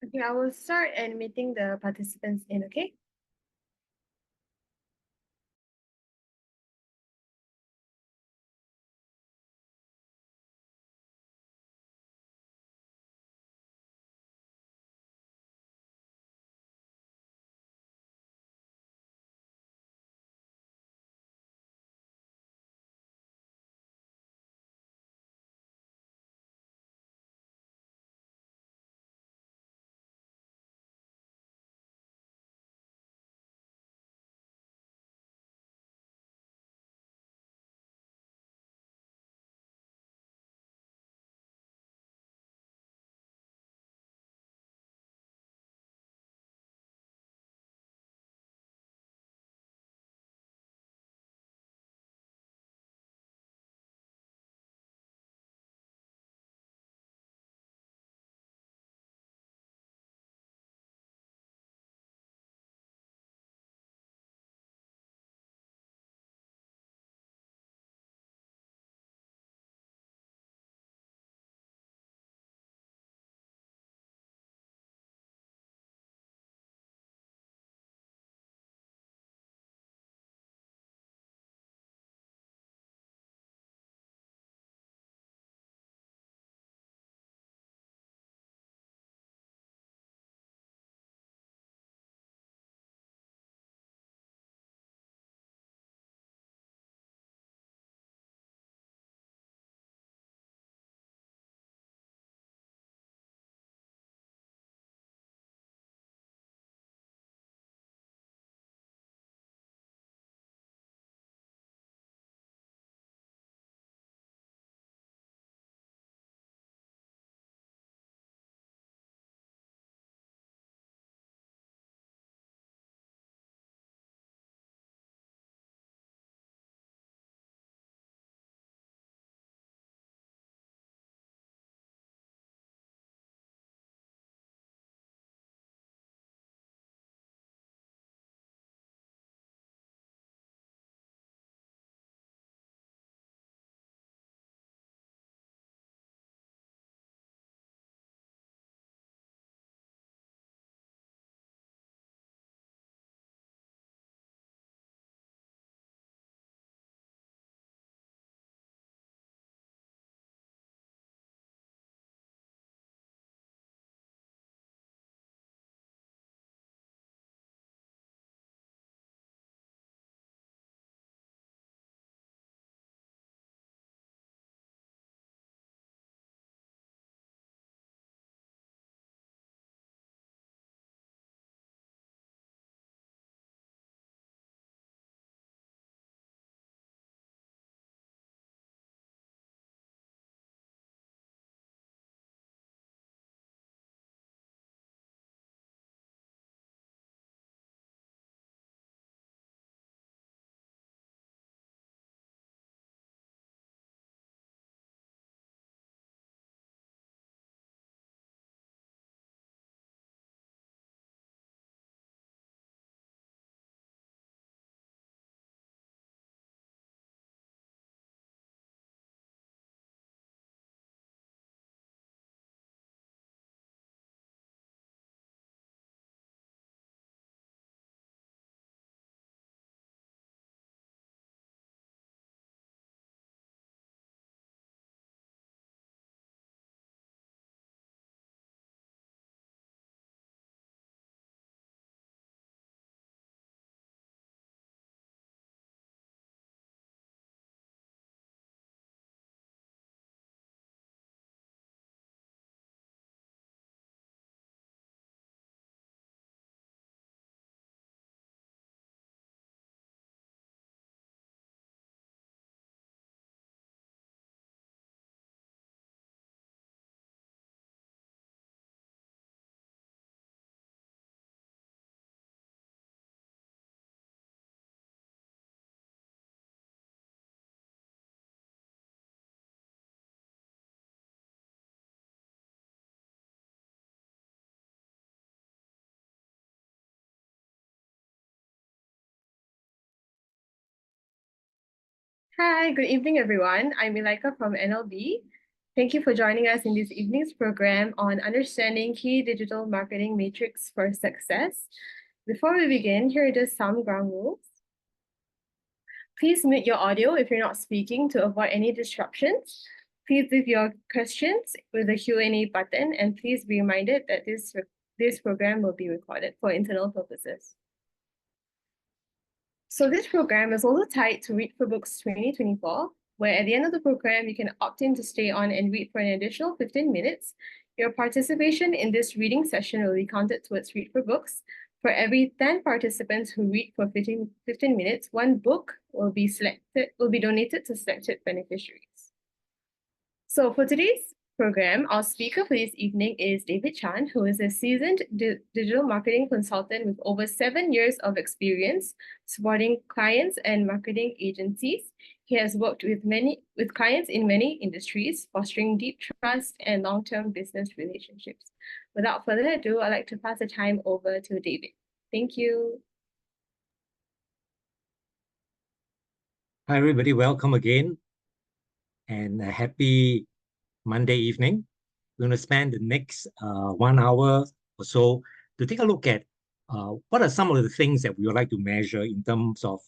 Okay, I will start admitting the participants in, okay? Hi, good evening, everyone. I'm Ilaika from NLB. Thank you for joining us in this evening's program on understanding key digital marketing metrics for success. Before we begin, here are just some ground rules. Please mute your audio if you're not speaking to avoid any disruptions. Please leave your questions with the Q&A button, and please be reminded that this program will be recorded for internal purposes. So this program is also tied to Read for Books 2024, where at the end of the program, you can opt in to stay on and read for an additional 15 minutes. Your participation in this reading session will be counted towards Read for Books. For every 10 participants who read for 15 minutes, one book will be donated to selected beneficiaries. So for today's program, our speaker for this evening is David Chan, who is a seasoned digital marketing consultant with over 7 years of experience supporting clients and marketing agencies. He has worked with clients in many industries, fostering deep trust and long-term business relationships. Without further ado, I'd like to pass the time over to David. Thank you. Hi, everybody. Welcome again, and a happy Monday evening. We're going to spend the next 1 hour or so to take a look at what are some of the things that we would like to measure in terms of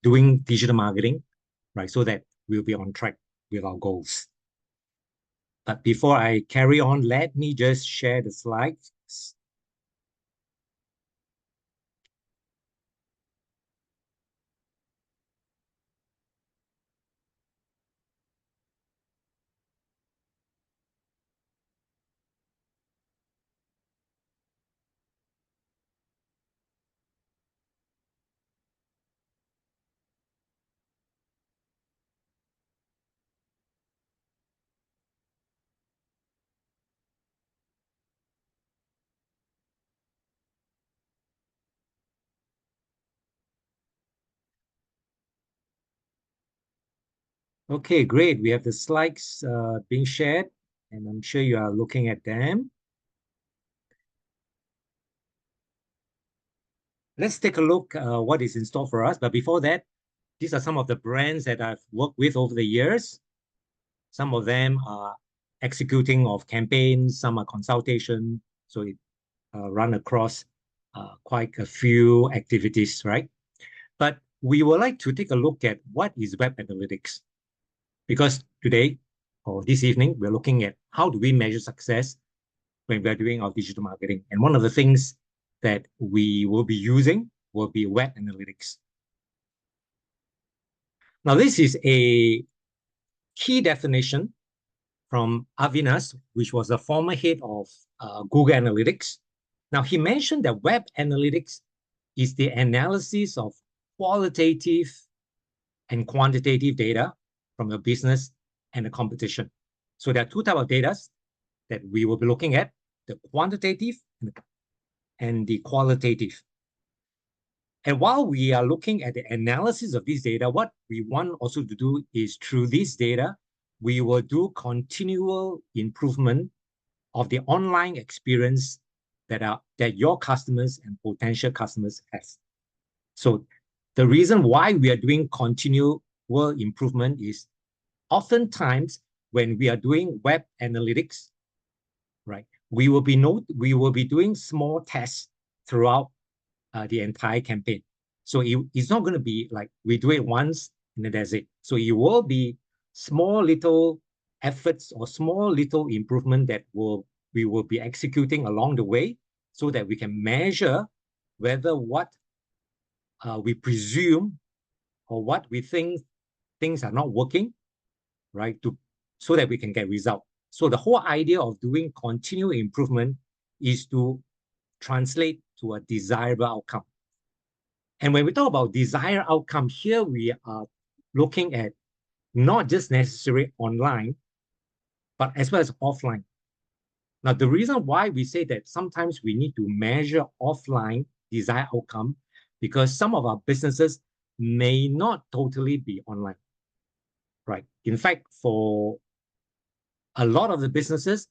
doing digital marketing, right? So that we'll be on track with our goals. But before I carry on, let me just share the slides. Okay, great. We have the slides being shared, and I'm sure you are looking at them. Let's take a look what is in store for us. But before that, these are some of the brands that I've worked with over the years. Some of them are executing of campaigns, some are consultation. So it run across quite a few activities, right? But we would like to take a look at what is web analytics. Because today, or this evening, we're looking at how do we measure success when we're doing our digital marketing. And one of the things that we will be using will be web analytics. Now, this is a key definition from Avinas, which was the former head of Google Analytics. Now, he mentioned that web analytics is the analysis of qualitative and quantitative data from your business and the competition. So there are two types of data that we will be looking at, the quantitative and the qualitative. And while we are looking at the analysis of this data, what we want also to do is through this data, we will do continual improvement of the online experience that your customers and potential customers have. So the reason why we are doing continual improvement is oftentimes when we are doing web analytics, right, we will be doing small tests throughout the entire campaign. So it's not going to be like we do it once and then that's it. So it will be small little efforts or small little improvement that we will be executing along the way so that we can measure whether what we presume or what we think things are not working, right, so that we can get result. So the whole idea of doing continual improvement is to translate to a desirable outcome. And when we talk about desired outcome, here we are looking at not just necessarily online, but as well as offline. Now, the reason why we say that sometimes we need to measure offline desired outcome, because some of our businesses may not totally be online, right? In fact, for a lot of the businesses,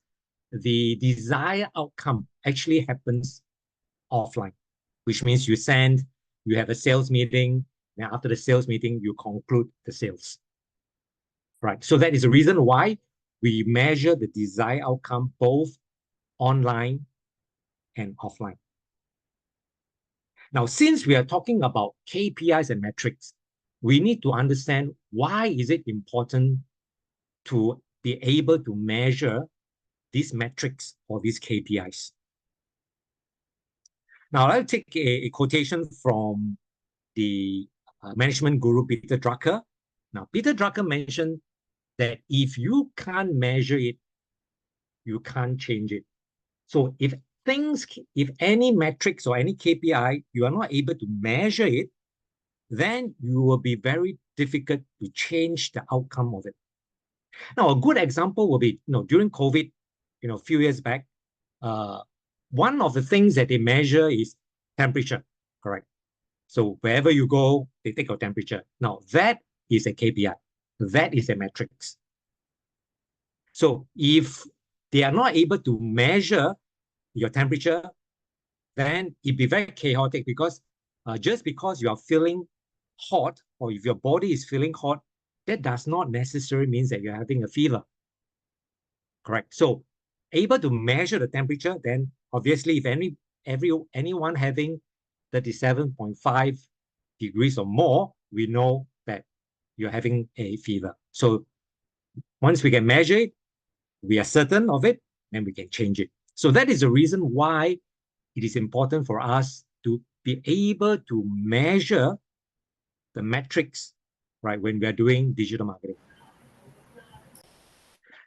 the desired outcome actually happens offline, which means you have a sales meeting, and after the sales meeting, you conclude the sales, right? So that is the reason why we measure the desired outcome both online and offline. Now, since we are talking about KPIs and metrics, we need to understand why is it important to be able to measure these metrics or these KPIs. Now, I'll take a quotation from the management guru, Peter Drucker. Now, Peter Drucker mentioned that if you can't measure it, you can't change it. So if any metrics or any KPI, you are not able to measure it, then you will be very difficult to change the outcome of it. Now, a good example will be, during COVID, a few years back, one of the things that they measure is temperature, correct? So wherever you go, they take your temperature. Now, that is a KPI. That is a metrics. So if they are not able to measure your temperature, then it'd be very chaotic because just because you are feeling hot or if your body is feeling hot, that does not necessarily mean that you're having a fever. Correct. So able to measure the temperature, then obviously if anyone having 37.5 degrees or more, we know that you're having a fever. So once we can measure it, we are certain of it, then we can change it. So that is the reason why it is important for us to be able to measure the metrics, right, when we are doing digital marketing.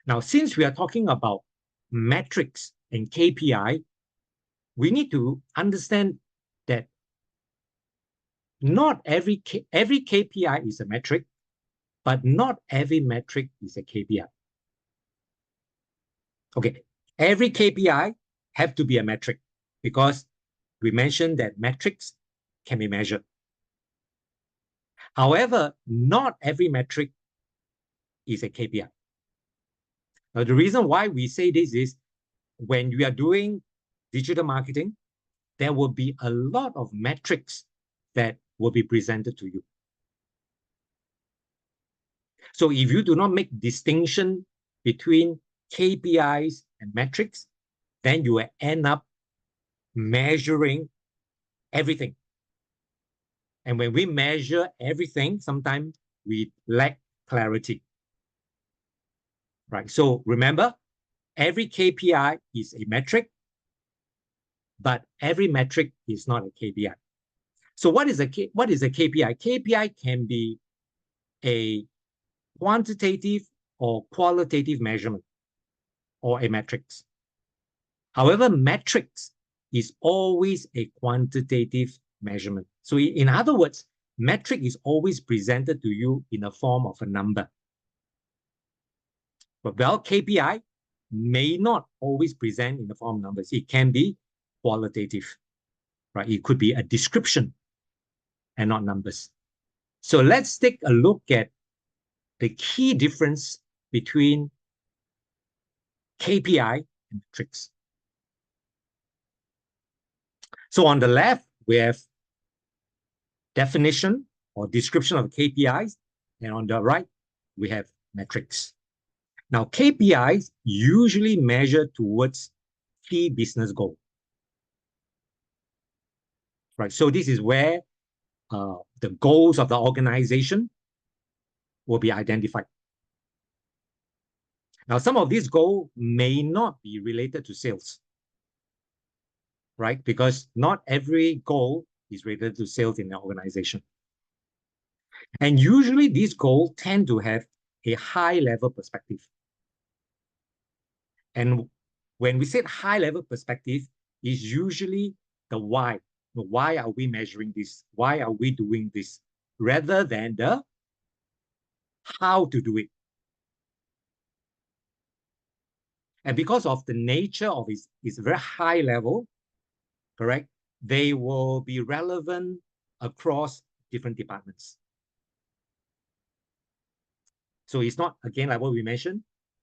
Now, since we are talking about metrics and KPI, we need to understand that not every KPI is a metric, but not every metric is a KPI. Okay, every KPI have to be a metric because we mentioned that metrics can be measured. However, not every metric is a KPI. Now, the reason why we say this is when you are doing digital marketing, there will be a lot of metrics that will be presented to you. So if you do not make distinction between KPIs and metrics, then you will end up measuring everything. And when we measure everything, sometimes we lack clarity. Right. So remember, every KPI is a metric, but every metric is not a KPI. So what is a KPI? KPI can be a quantitative or qualitative measurement or a metrics. However, metrics is always a quantitative measurement. So in other words, metric is always presented to you in the form of a number. But well, KPI may not always present in the form of numbers. It can be qualitative, right? It could be a description and not numbers. So let's take a look at the key difference between KPI and metrics. So on the left, we have definition or description of KPIs, and on the right, we have metrics. Now, KPIs usually measure towards key business goal. Right, so this is where the goals of the organization will be identified. Now, some of these goals may not be related to sales, right? Because not every goal is related to sales in the organization. And usually these goals tend to have a high-level perspective. And when we say high-level perspective, is usually the why. Why are we measuring this? Why are we doing this? Rather than the how to do it. And because of the nature of it's very high level, correct? They will be relevant across different departments. So it's not, again, like what we mentioned,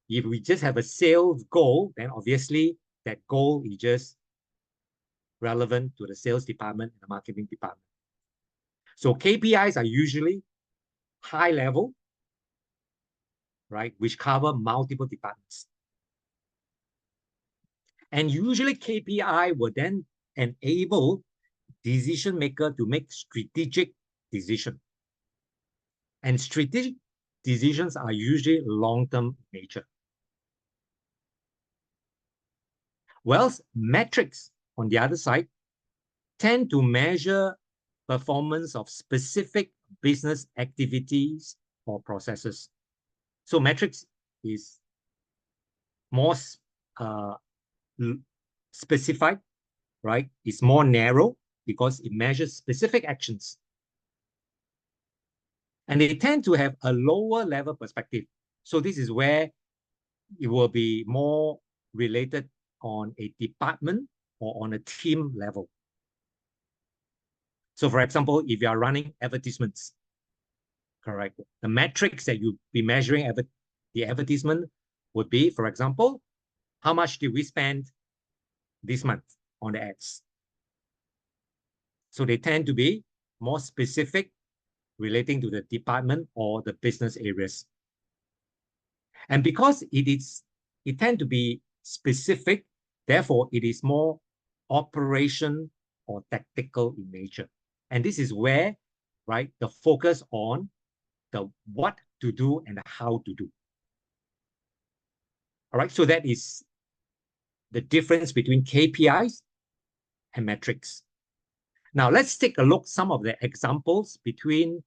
if we just have a sales goal, then obviously that goal is just relevant to the sales department and the marketing department. So KPIs are usually high level, right, which cover multiple departments. And usually KPI will then enable decision maker to make strategic decision. And strategic decisions are usually long-term in nature. Whilst metrics, on the other side, tend to measure performance of specific business activities or processes. So metrics is more specified, right? It's more narrow because it measures specific actions. And they tend to have a lower level perspective. So this is where it will be more related on a department or on a team level. So for example, if you are running advertisements, correct, the metrics that you'll be measuring the advertisement would be, for example, how much did we spend this month on the ads? So they tend to be more specific relating to the department or the business areas. And because it tend to be specific, therefore it is more operation or tactical in nature. And this is where, right, the focus on the what to do and the how to do. All right, so that is the difference between KPIs and metrics. Now let's take a look some of the examples between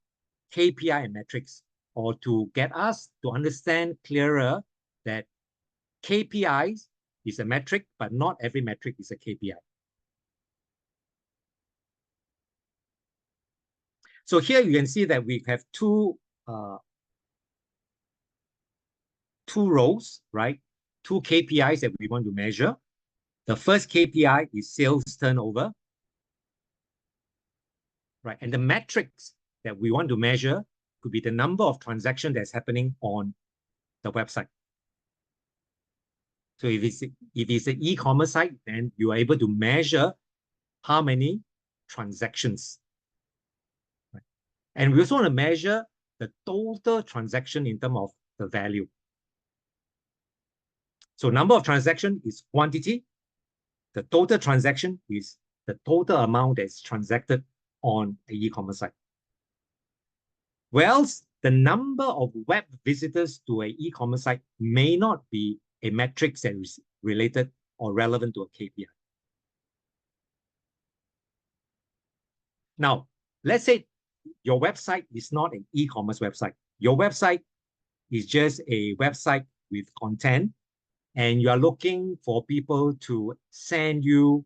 KPI and metrics, or to get us to understand clearer that KPIs is a metric, but not every metric is a KPI. So here you can see that we have two rows, right? Two KPIs that we want to measure. The first KPI is sales turnover, right? And the metrics that we want to measure could be the number of transactions that's happening on the website. So if it's an e-commerce site, then you are able to measure how many transactions. Right? And we also want to measure the total transaction in terms of the value. So number of transaction is quantity. The total transaction is the total amount that's transacted on the e-commerce site. Whereas the number of web visitors to an e-commerce site may not be a metric that is related or relevant to a KPI. Now, let's say your website is not an e-commerce website. Your website is just a website with content, and you are looking for people to send you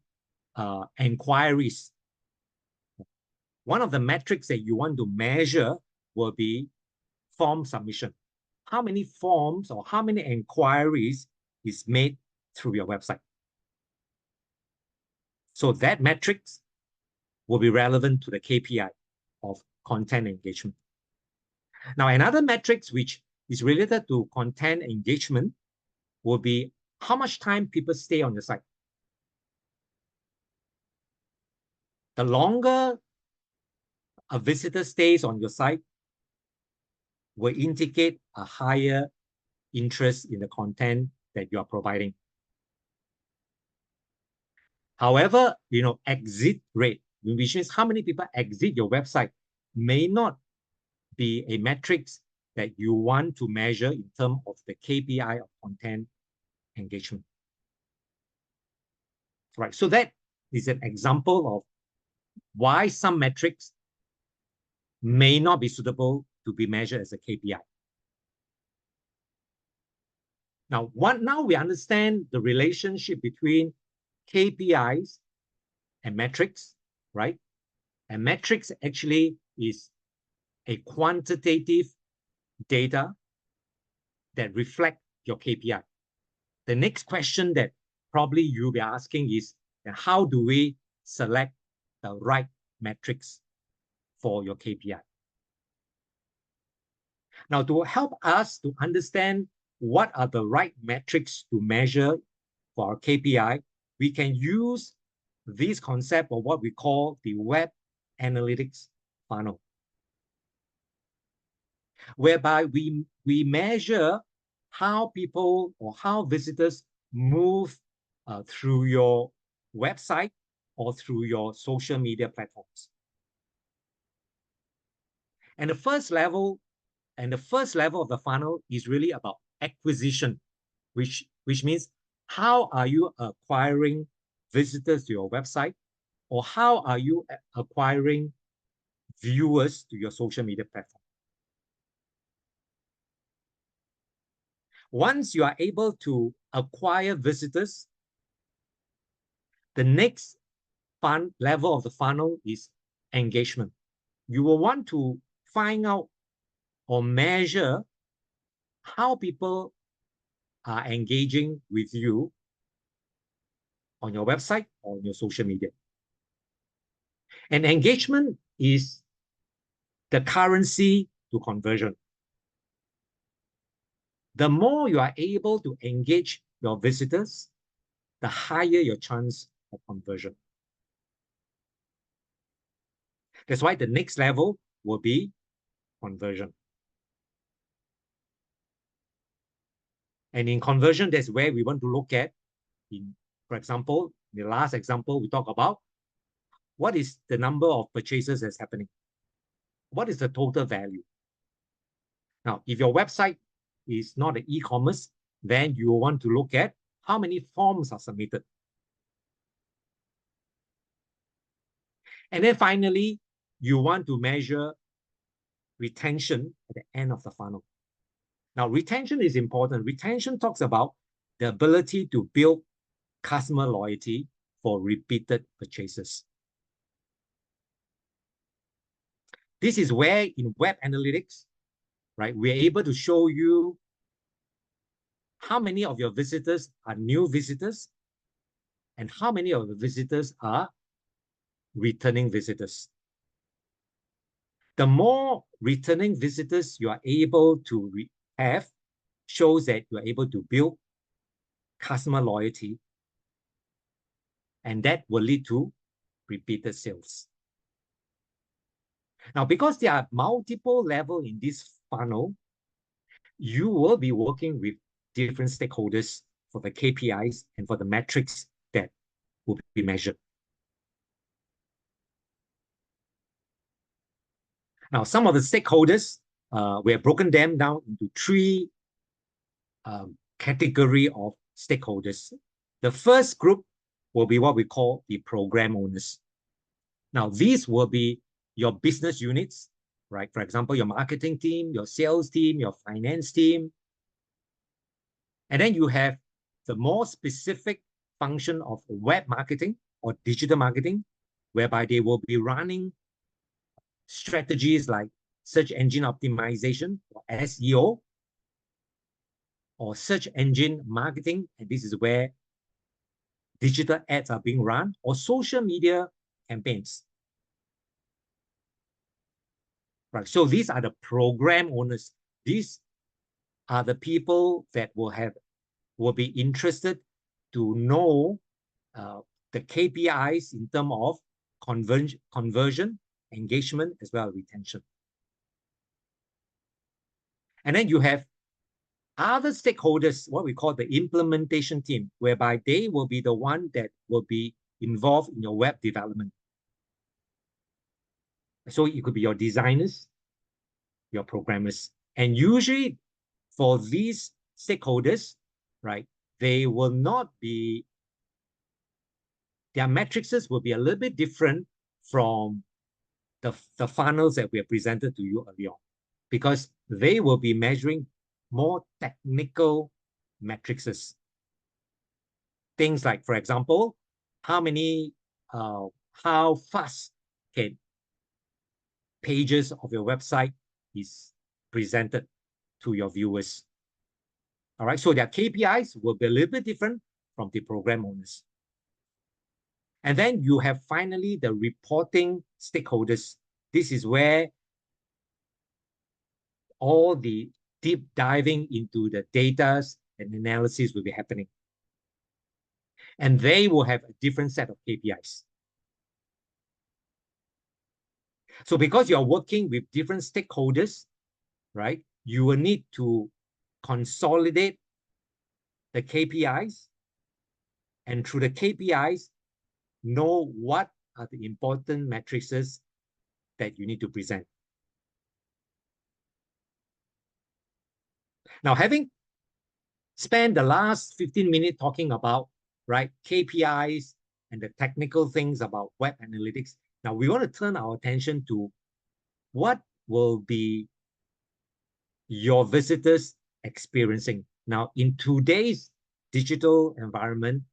inquiries. One of the metrics that you want to measure will be form submission. How many forms or how many inquiries is made through your website? So that metrics will be relevant to the KPI of content engagement. Now, another metrics which is related to content engagement will be how much time people stay on the site. The longer a visitor stays on your site will indicate a higher interest in the content that you are providing. However, exit rate, which is how many people exit your website, may not be a metrics that you want to measure in terms of the KPI of content engagement. Right. So that is an example of why some metrics may not be suitable to be measured as a KPI. Now we understand the relationship between KPIs and metrics, right? And metrics actually is a quantitative data that reflect your KPI. The next question that probably you'll be asking is, how do we select the right metrics for your KPI? Now, to help us to understand what are the right metrics to measure for our KPI, we can use this concept of what we call the web analytics funnel. whereby we measure how people or how visitors move through your website or through your social media platforms. And the first level of the funnel is really about acquisition, which means how are you acquiring visitors to your website, or how are you acquiring viewers to your social media platform. Once you are able to acquire visitors, the next level of the funnel is engagement. You will want to find out or measure how people are engaging with you on your website or on your social media. And engagement is the currency to conversion. The more you are able to engage your visitors, the higher your chance of conversion. That's why the next level will be conversion. And in conversion, that's where we want to look at, for example, the last example we talk about, what is the number of purchases that's happening? What is the total value? Now, if your website is not an e-commerce, then you want to look at how many forms are submitted. And then finally, you want to measure retention at the end of the funnel. Now, retention is important. Retention talks about the ability to build customer loyalty for repeated purchases. This is where in web analytics, right, we're able to show you how many of your visitors are new visitors and how many of the visitors are returning visitors. The more returning visitors you are able to have shows that you are able to build customer loyalty, and that will lead to repeated sales. Now, because there are multiple levels in this funnel, you will be working with different stakeholders for the KPIs and for the metrics that will be measured. Now, some of the stakeholders, we have broken them down into three category of stakeholders. The first group will be what we call the program owners. Now, these will be your business units, right? For example, your marketing team, your sales team, your finance team. And then you have the more specific function of web marketing or digital marketing, whereby they will be running strategies like search engine optimization or SEO, or search engine marketing, and this is where digital ads are being run, or social media campaigns. Right. So these are the program owners. These are the people that will be interested to know the KPIs in terms of conversion, engagement, as well as retention. And then you have other stakeholders, what we call the implementation team, whereby they will be the one that will be involved in your web development. So it could be your designers, your programmers. And usually for these stakeholders, right, they will not be, their matrices will be a little bit different from the funnels that we have presented to you earlier on, because they will be measuring more technical matrices. Things like, for example, how fast can pages of your website is presented to your viewers. All right, so their KPIs will be a little bit different from the program owners. And then you have finally the reporting stakeholders. This is where all the deep diving into the data and analysis will be happening. And they will have a different set of KPIs. So because you're working with different stakeholders, right? You will need to consolidate the KPIs, and through the KPIs, know what are the important matrices that you need to present. Now, having spent the last 15 minutes talking about, right, KPIs and the technical things about web analytics, now we want to turn our attention to what will be your visitors experiencing. Now, in today's digital environment,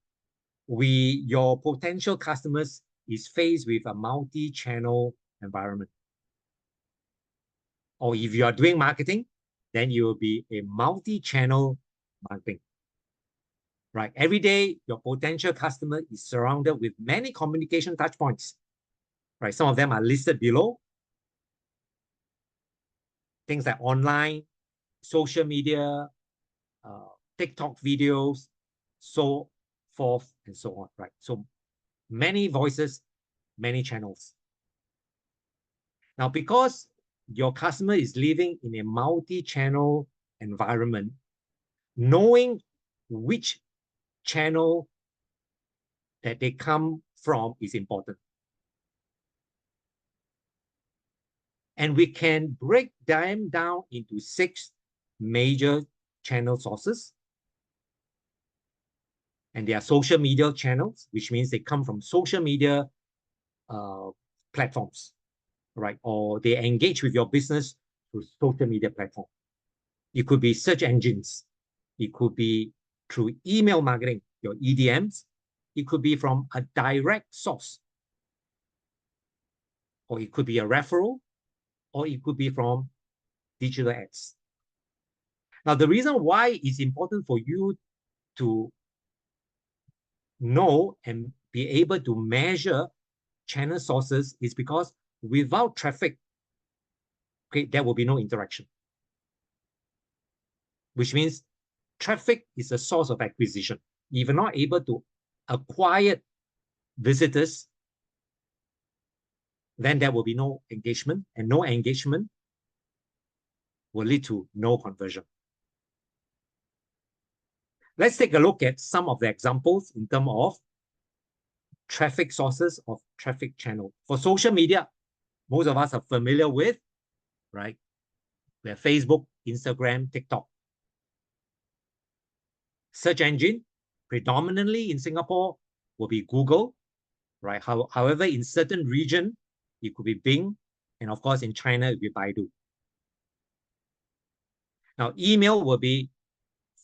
your potential customers is faced with a multi-channel environment. Or if you are doing marketing, then you will be a multi-channel marketing. Right? Every day, your potential customer is surrounded with many communication touchpoints. Right? Some of them are listed below. Things like online, social media, TikTok videos, so forth and so on. Right? So many voices, many channels. Now, because your customer is living in a multi-channel environment, knowing which channel that they come from is important. And we can break them down into 6 major channel sources. And they are social media channels, which means they come from social media platforms, right? Or they engage with your business through social media platform. It could be search engines. It could be through email marketing, your EDMs. It could be from a direct source. Or it could be a referral, or it could be from digital ads. Now, the reason why it's important for you to know and be able to measure channel sources is because without traffic, okay, there will be no interaction. Which means traffic is a source of acquisition. If you're not able to acquire visitors, then there will be no engagement, and no engagement will lead to no conversion. Let's take a look at some of the examples in terms of traffic sources of traffic channel. For social media, most of us are familiar with, right? We have Facebook, Instagram, TikTok. Search engine, predominantly in Singapore, will be Google, right? However, in certain region, it could be Bing, and of course, in China, it will be Baidu. Now, email will be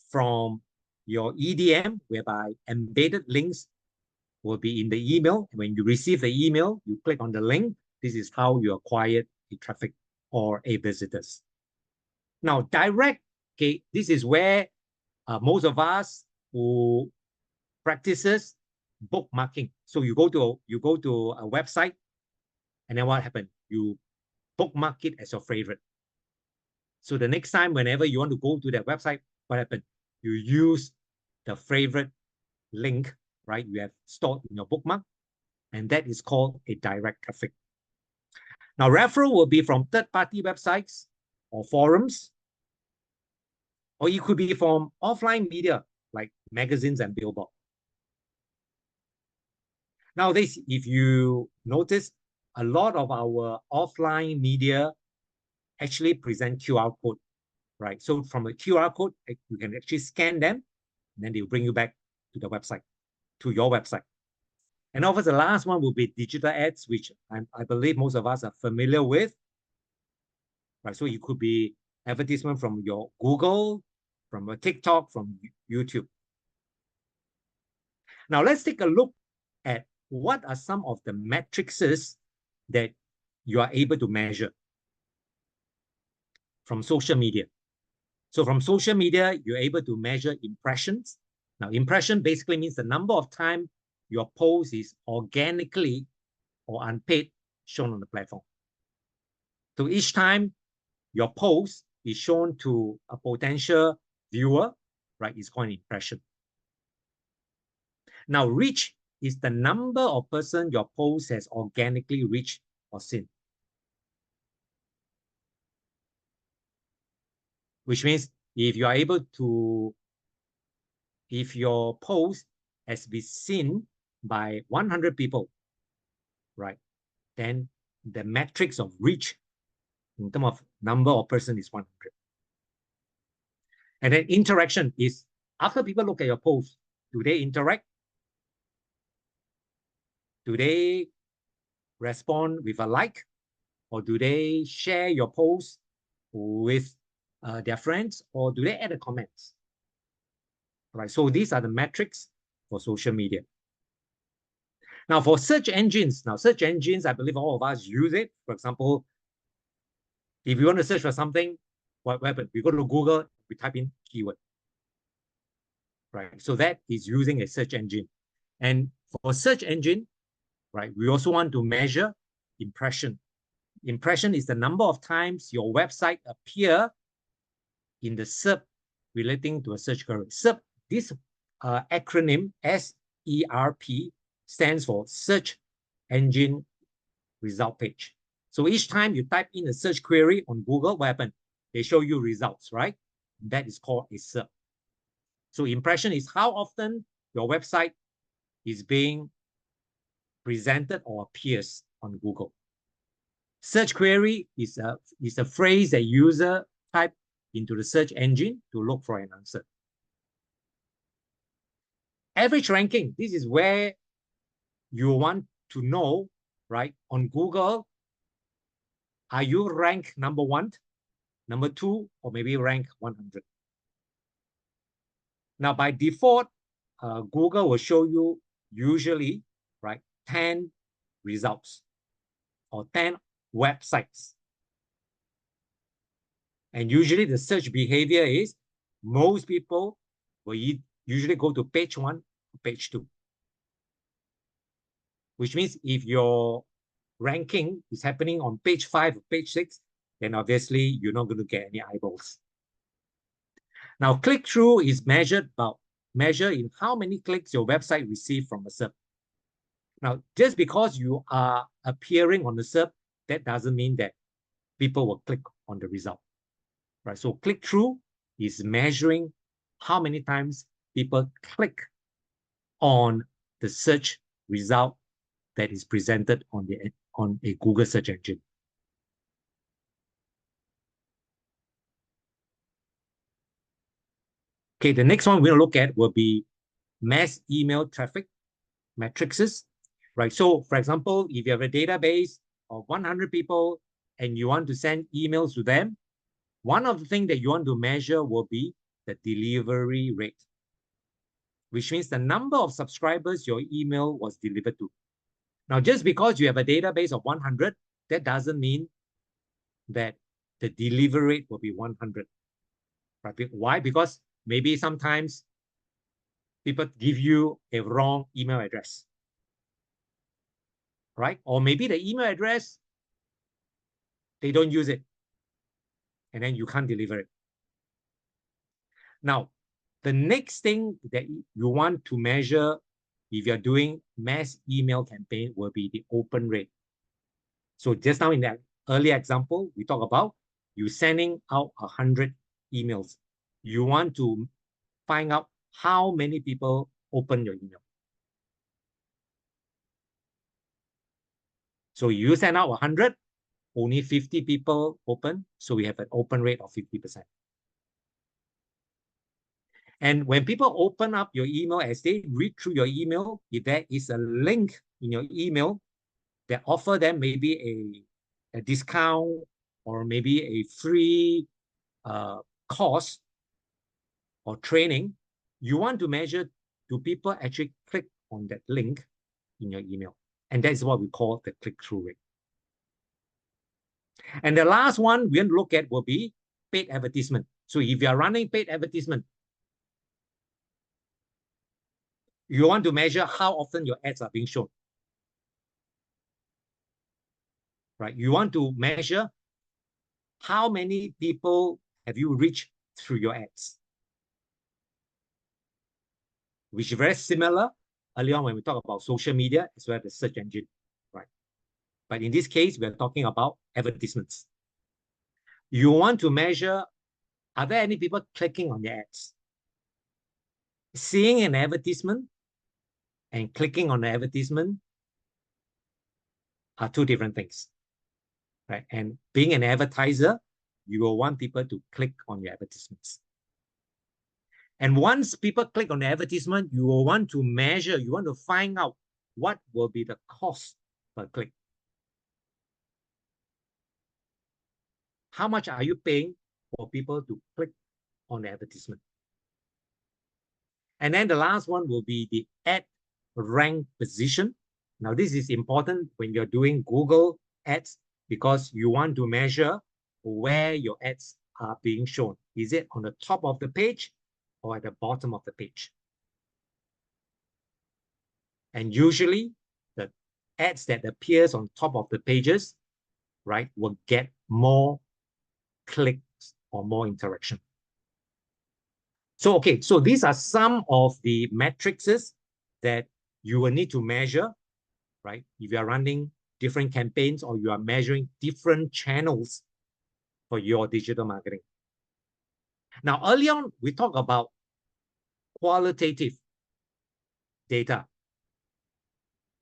from your EDM, whereby embedded links will be in the email. When you receive the email, you click on the link. This is how you acquire a traffic or a visitors. Now, direct, okay, this is where most of us who practices bookmarking. So you go to a website, and then what happened? You bookmark it as your favorite. So the next time, whenever you want to go to that website, what happened? You use the favorite link, right? You have stored in your bookmark, and that is called a direct traffic. Now, referral will be from third-party websites or forums, or it could be from offline media like magazines and billboard. Nowadays, if you notice, a lot of our offline media actually present QR code, right? So from a QR code, you can actually scan them, and then they'll bring you back to the website, to your website. And over the last one will be digital ads, which I believe most of us are familiar with, right? So it could be advertisement from your Google, from a TikTok, from YouTube. Now let's take a look at what are some of the matrices that you are able to measure from social media. So from social media, you're able to measure impressions. Now, impression basically means the number of times your post is organically or unpaid shown on the platform. So each time your post is shown to a potential viewer, right, is called an impression. Now, reach is the number of person your post has organically reached or seen. which means if you are able to, if your post has been seen by 100 people, right, then the metrics of reach in terms of number of person is 100. And then interaction is after people look at your post, do they interact? Do they respond with a like? Or do they share your post with their friends? Or do they add a comments? Right. So these are the metrics for social media. Now for search engines, I believe all of us use it. For example, if you want to search for something, what happens? We go to Google, we type in keyword. Right. So that is using a search engine. And for search engine, right, we also want to measure impression. Impression is the number of times your website appear in the SERP relating to a search query. SERP, this acronym SERP stands for Search Engine Result Page. So each time you type in a search query on Google, what happens? They show you results, right? That is called a SERP. So impression is how often your website is being presented or appears on Google. Search query is a phrase that user type into the search engine to look for an answer. Average ranking, this is where you want to know, right? On Google, are you ranked number 1, number 2, or maybe rank 100? Now, by default, Google will show you usually, right, 10 results or 10 websites. And usually the search behavior is most people will usually go to page 1 or page 2. Which means if your ranking is happening on page 5 or page 6, then obviously you're not going to get any eyeballs. Now, click-through is measured in how many clicks your website received from a SERP. Now, just because you are appearing on the SERP, that doesn't mean that people will click on the result. Right? So click-through is measuring how many times people click on the search result that is presented on a Google search engine. Okay, the next one we'll look at will be mass email traffic matrices, right? So for example, if you have a database of 100 people and you want to send emails to them, one of the things that you want to measure will be the delivery rate, which means the number of subscribers your email was delivered to. Now, just because you have a database of 100, that doesn't mean that the delivery rate will be 100. Right? Why? Because maybe sometimes people give you a wrong email address, right? Or maybe the email address, they don't use it, and then you can't deliver it. Now, the next thing that you want to measure if you're doing mass email campaign will be the open rate. So just now in that earlier example, we talk about you sending out 100 emails. You want to find out how many people open your email. So you send out 100, only 50 people open. So we have an open rate of 50%. And when people open up your email, as they read through your email, if there is a link in your email that offer them maybe a discount or maybe a free course or training, you want to measure, do people actually click on that link in your email? And that is what we call the click-through rate. And the last one we're going to look at will be paid advertisement. So if you are running paid advertisement, you want to measure how often your ads are being shown. Right? You want to measure how many people have you reached through your ads, which is very similar earlier on when we talk about social media as well as the search engine, right? But in this case, we're talking about advertisements. You want to measure Are there any people clicking on the ads? Seeing an advertisement and clicking on the advertisement are two different things, right? And being an advertiser, you will want people to click on your advertisements. And once people click on the advertisement, you will want to measure, you want to find out what will be the cost per click. How much are you paying for people to click on the advertisement? And then the last one will be the ad rank position. Now, this is important when you're doing Google ads because you want to measure where your ads are being shown. Is it on the top of the page or at the bottom of the page? And usually the ads that appears on top of the pages, right, will get more clicks or more interaction. So, okay, so these are some of the metrics that you will need to measure, right? If you are running different campaigns or you are measuring different channels for your digital marketing. Now, early on, we talked about qualitative data.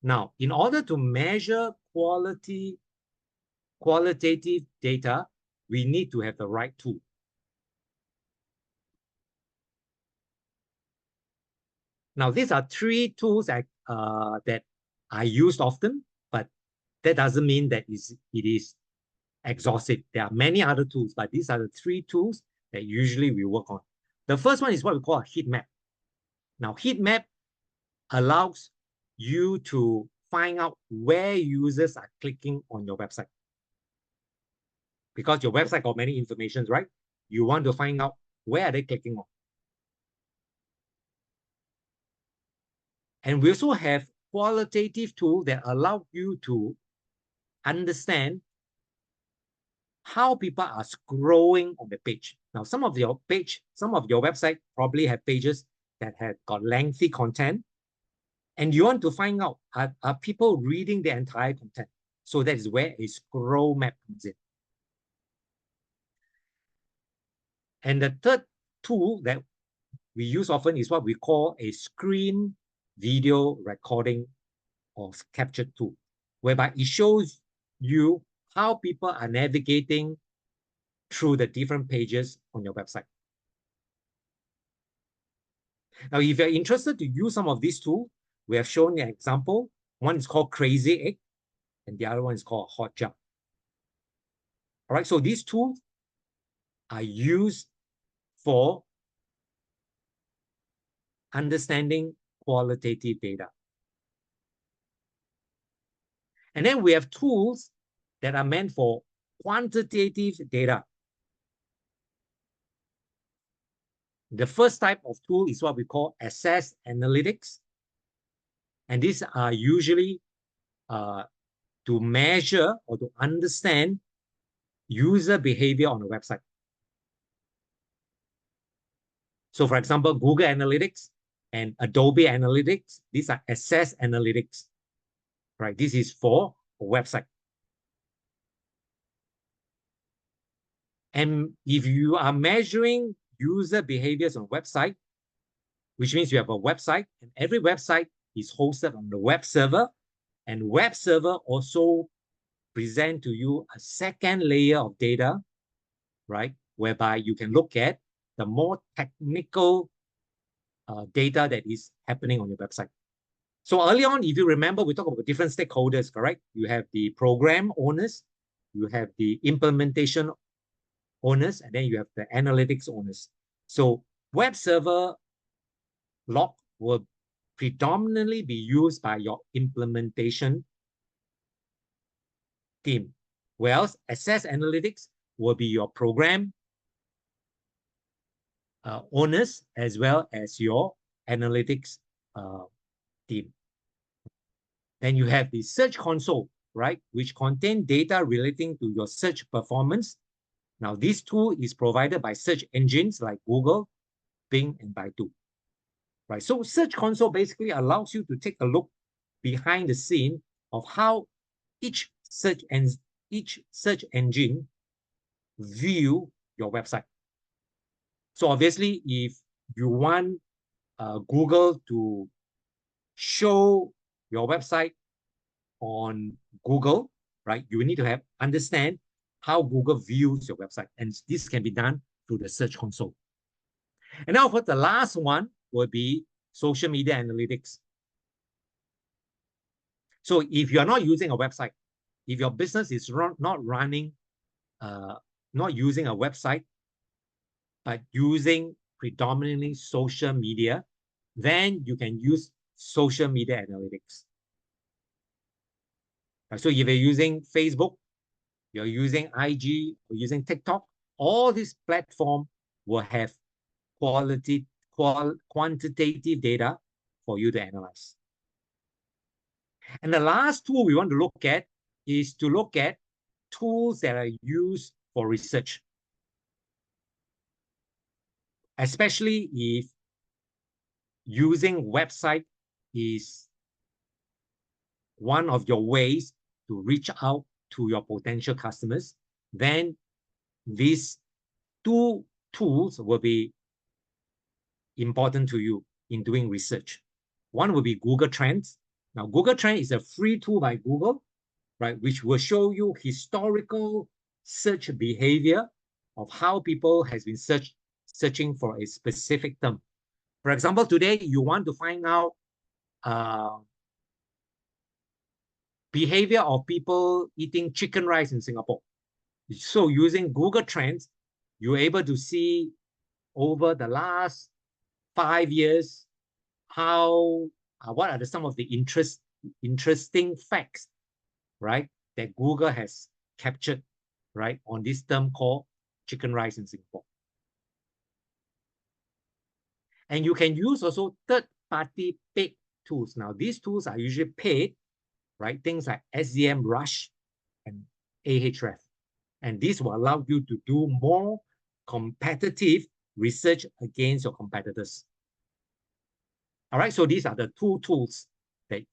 Now, in order to measure qualitative data, we need to have the right tool. Now, these are three tools that I used often, but that doesn't mean that it is exhaustive. There are many other tools, but these are the three tools that usually we work on. The first one is what we call a heat map. Now, heat map allows you to find out where users are clicking on your website. Because your website got many informations, right? You want to find out where are they clicking on. And we also have qualitative tools that allow you to understand how people are scrolling on the page. Now, some of your website probably have pages that have got lengthy content, and you want to find out, are people reading the entire content? So that is where a scroll map comes in. And the third tool that we use often is what we call a screen video recording or capture tool, whereby it shows you how people are navigating through the different pages on your website. Now, if you're interested to use some of these tools, we have shown an example. One is called Crazy Egg, and the other one is called Hotjar. All right, so these tools are used for understanding qualitative data. And then we have tools that are meant for quantitative data. The first type of tool is what we call access analytics. And these are usually to measure or to understand user behavior on a website. So for example, Google Analytics and Adobe Analytics, these are access analytics, right? This is for a website. And if you are measuring user behaviors on a website, which means you have a website, and every website is hosted on the web server, and web server also present to you a second layer of data, right? Whereby you can look at the more technical data that is happening on your website. So early on, if you remember, we talked about different stakeholders, correct? You have the program owners, you have the implementation owners, and then you have the analytics owners. So web server log will predominantly be used by your implementation team, whereas access analytics will be your program owners as well as your analytics team. Then you have the search console, right, which contain data relating to your search performance. Now, this tool is provided by search engines like Google, Bing, and Baidu. Right, so search console basically allows you to take a look behind the scene of how each search engine view your website. So obviously, if you want Google to show your website on Google, right, you need to understand how Google views your website. And this can be done through the Search Console. And now for the last one will be social media analytics. So if you're not using a website, if your business is not running, not using a website, but using predominantly social media, then you can use social media analytics. So if you're using Facebook, you're using IG, or using TikTok, all these platforms will have quantitative data for you to analyze. And the last tool we want to look at is to look at tools that are used for research, especially if using website is one of your ways to reach out to your potential customers, then these two tools will be important to you in doing research. One will be Google Trends. Now, Google Trends is a free tool by Google, right, which will show you historical search behavior of how people has been searching for a specific term. For example, today you want to find out behavior of people eating chicken rice in Singapore. So using Google Trends, you're able to see over the last 5 years how what are some of the interesting facts, right, that Google has captured, right, on this term called chicken rice in Singapore. And you can use also third-party paid tools. Now, these tools are usually paid, right? Things like SEMrush and Ahrefs. And this will allow you to do more competitive research against your competitors. All right, so these are the two tools that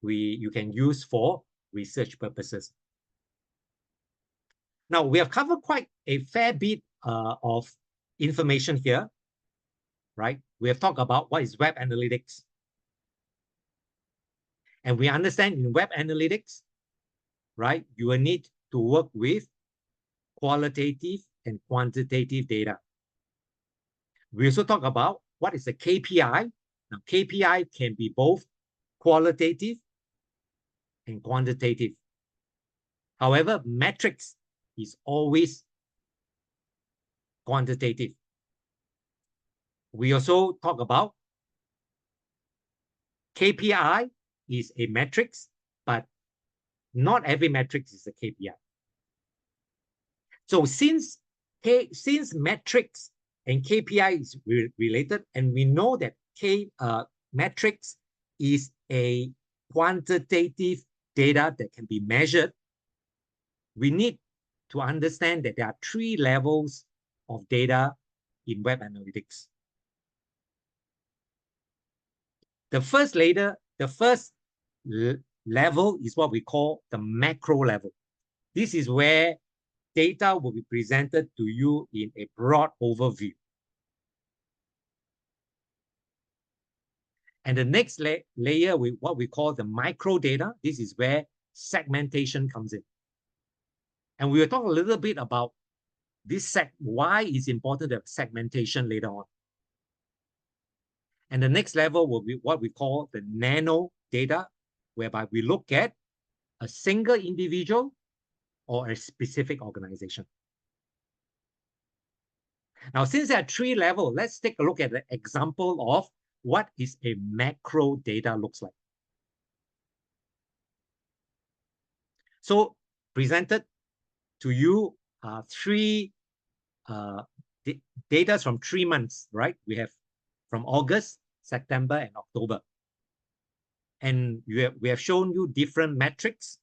you can use for research purposes. Now, we have covered quite a fair bit of information here, right? We have talked about what is web analytics. And we understand in web analytics, right, you will need to work with qualitative and quantitative data. We also talk about what is a KPI. Now, KPI can be both qualitative and quantitative. However, metrics is always quantitative. We also talk about KPI is a metrics, but not every metrics is a KPI. So since metrics and KPI is related, and we know that metrics is a quantitative data that can be measured, we need to understand that there are 3 levels of data in web analytics. The first level is what we call the macro level. This is where data will be presented to you in a broad overview. And the next layer, what we call the micro data, this is where segmentation comes in. And we will talk a little bit about this why it's important to have segmentation later on. And the next level will be what we call the nano data, whereby we look at a single individual or a specific organization. Now, since there are 3 levels, let's take a look at the example of what is a macro data looks like. So presented to you are 3 data from 3 months, right? We have from August, September, and October. And we have shown you different metrics,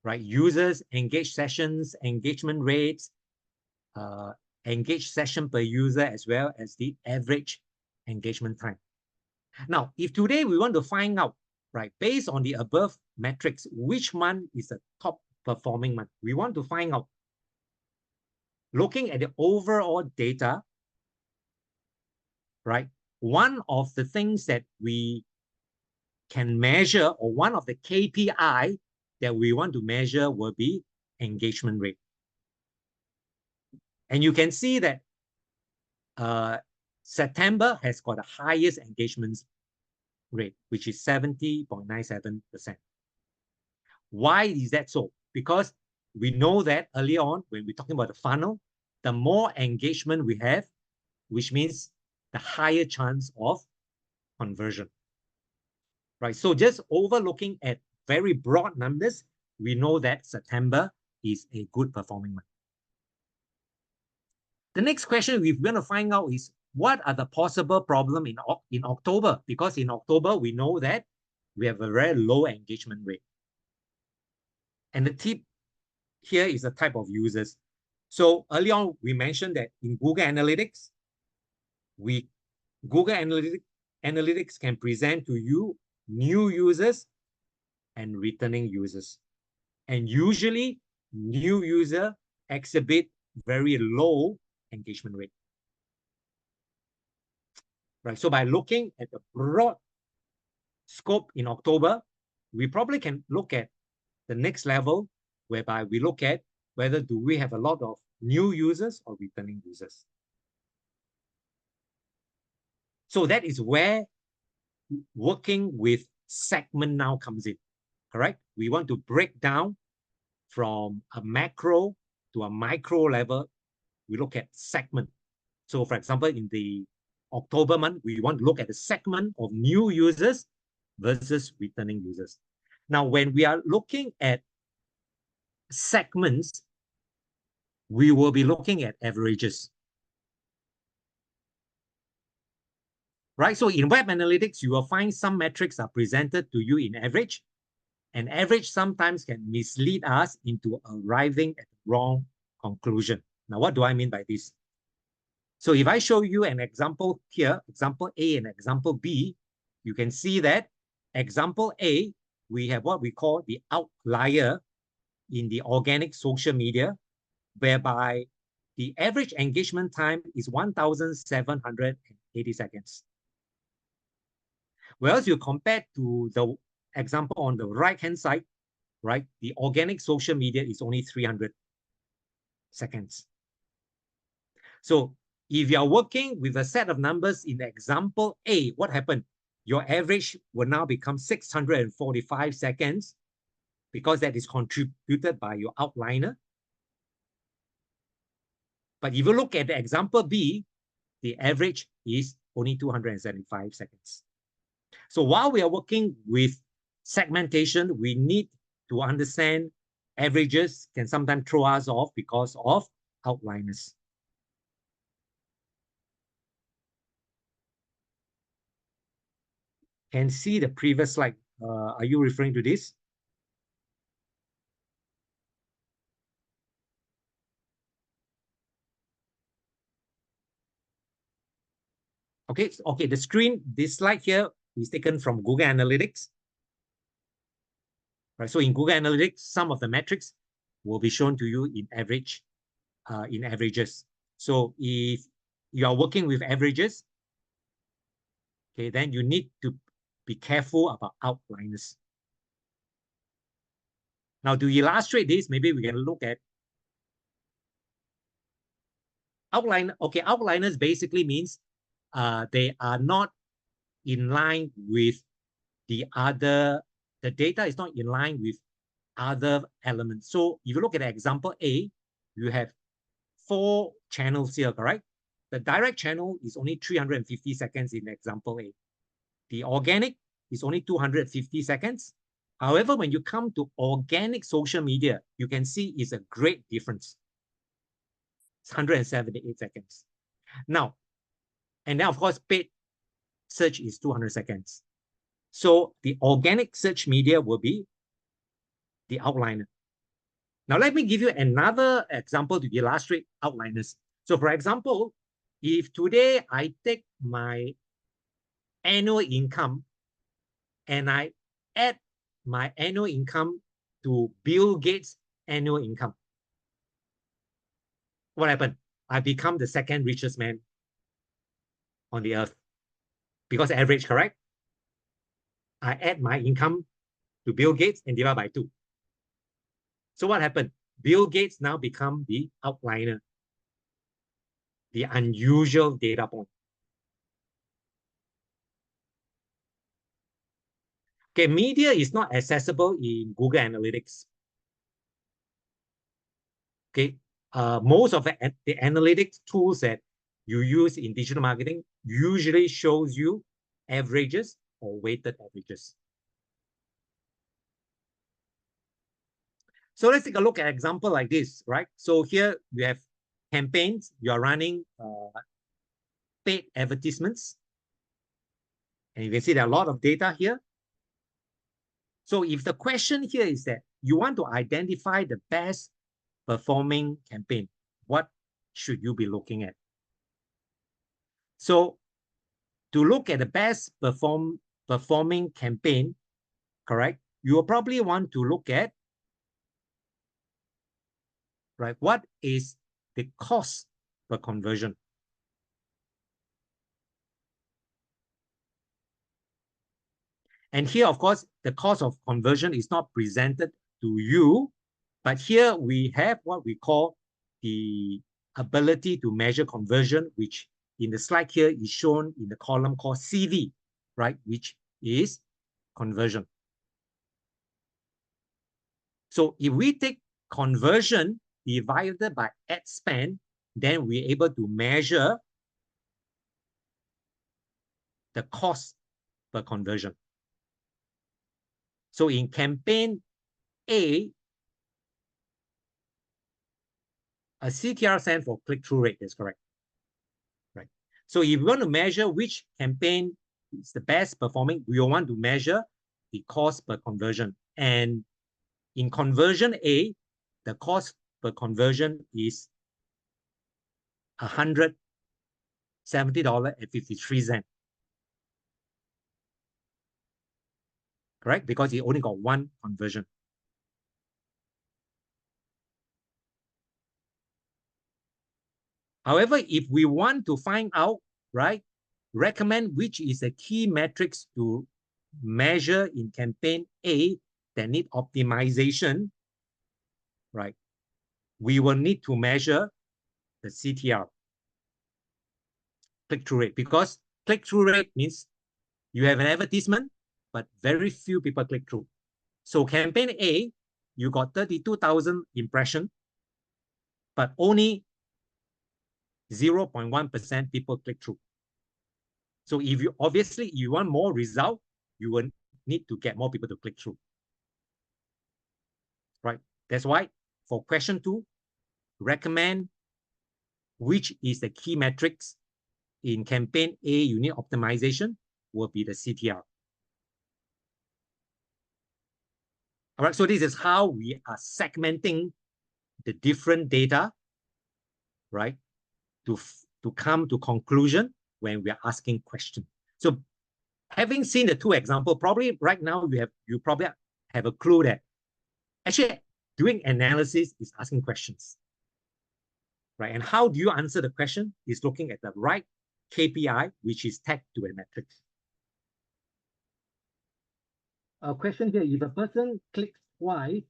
right? Users, engaged sessions, engagement rates, engaged session per user, as well as the average engagement time. Now, if today we want to find out, right, based on the above metrics, which month is the top performing month, we want to find out looking at the overall data, right? One of the things that we can measure, or one of the KPI that we want to measure, will be engagement rate. And you can see that September has got the highest engagement rate, which is 70.97%. Why is that so? Because we know that early on, when we're talking about the funnel, the more engagement we have, which means the higher chance of conversion, right? So just overlooking at very broad numbers, we know that September is a good performing month. The next question we're going to find out is, what are the possible problems in October? Because in October, we know that we have a very low engagement rate. And the tip here is the type of users. So early on, we mentioned that in Google Analytics, Google Analytics can present to you new users and returning users. And usually, new user exhibit very low engagement rate. Right. So by looking at the broad scope in October, we probably can look at the next level, whereby we look at whether do we have a lot of new users or returning users. So that is where working with segment now comes in, correct? We want to break down from a macro to a micro level. We look at segment. So for example, in the October month, we want to look at the segment of new users versus returning users. Now, when we are looking at segments, we will be looking at averages. Right? So in web analytics, you will find some metrics are presented to you in average, and average sometimes can mislead us into arriving at the wrong conclusion. Now, what do I mean by this? So if I show you an example here, example A and example B, you can see that example A, we have what we call the outlier in the organic social media, whereby the average engagement time is 1,780 seconds. Whereas you compare to the example on the right-hand side, right, the organic social media is only 300 seconds. So if you are working with a set of numbers in example A, what happened? Your average will now become 645 seconds because that is contributed by your outliner. But if you look at the example B, the average is only 275 seconds. So while we are working with segmentation, we need to understand averages can sometimes throw us off because of outliners. Can see the previous slide. Are you referring to this? Okay, the screen, this slide here is taken from Google Analytics. Right, so in Google Analytics, some of the metrics will be shown to you in averages. So if you are working with averages, okay, then you need to be careful about outliners. Now, to illustrate this, maybe we can look at outline. Okay, outliners basically means they are not in line with the data is not in line with other elements. So if you look at example A, you have 4 channels here, correct? The direct channel is only 350 seconds in example A. The organic is only 250 seconds. However, when you come to organic social media, you can see it's a great difference. It's 178 seconds. Now, and then of course, paid search is 200 seconds. So the organic search media will be the outliner. Now, let me give you another example to illustrate outliners. So for example, if today I take my annual income and I add my annual income to Bill Gates' annual income, what happened? I become the second richest man on the earth because average, correct? I add my income to Bill Gates and divide by 2. So what happened? Bill Gates now become the outliner, the unusual data point. Okay, media is not accessible in Google Analytics. Okay, most of the analytics tools that you use in digital marketing usually shows you averages or weighted averages. So let's take a look at an example like this, right? So here you have campaigns, you are running paid advertisements. And you can see there are a lot of data here. So if the question here is that you want to identify the best performing campaign, what should you be looking at? So to look at the best performing campaign, correct, you will probably want to look at, right, what is the cost per conversion? And here, of course, the cost of conversion is not presented to you, but here we have what we call the ability to measure conversion, which in the slide here is shown in the column called CV, right, which is conversion. So if we take conversion divided by ad spend, then we're able to measure the cost per conversion. So in campaign A, a CTR stands for click-through rate, is correct. Right. So if you want to measure which campaign is the best performing, we want to measure the cost per conversion. And in conversion A, the cost per conversion is $170.53. Correct? Because it only got one conversion. However, if we want to find out, right, recommend which is the key metrics to measure in campaign A that need optimization, right, we will need to measure the CTR, click-through rate, because click-through rate means you have an advertisement, but very few people click through. So campaign A, you got 32,000 impressions, but only 0.1% people click through. So if you obviously you want more result, you will need to get more people to click through. Right? That's why for question 2, recommend which is the key metrics in campaign A unit optimization will be the CTR. All right, so this is how we are segmenting the different data, right, to come to conclusion when we are asking questions. So having seen the 2 examples, probably right now you probably have a clue that actually doing analysis is asking questions, right? And how do you answer the question is looking at the right KPI, which is tagged to a metric. A question here, if a person clicks twice,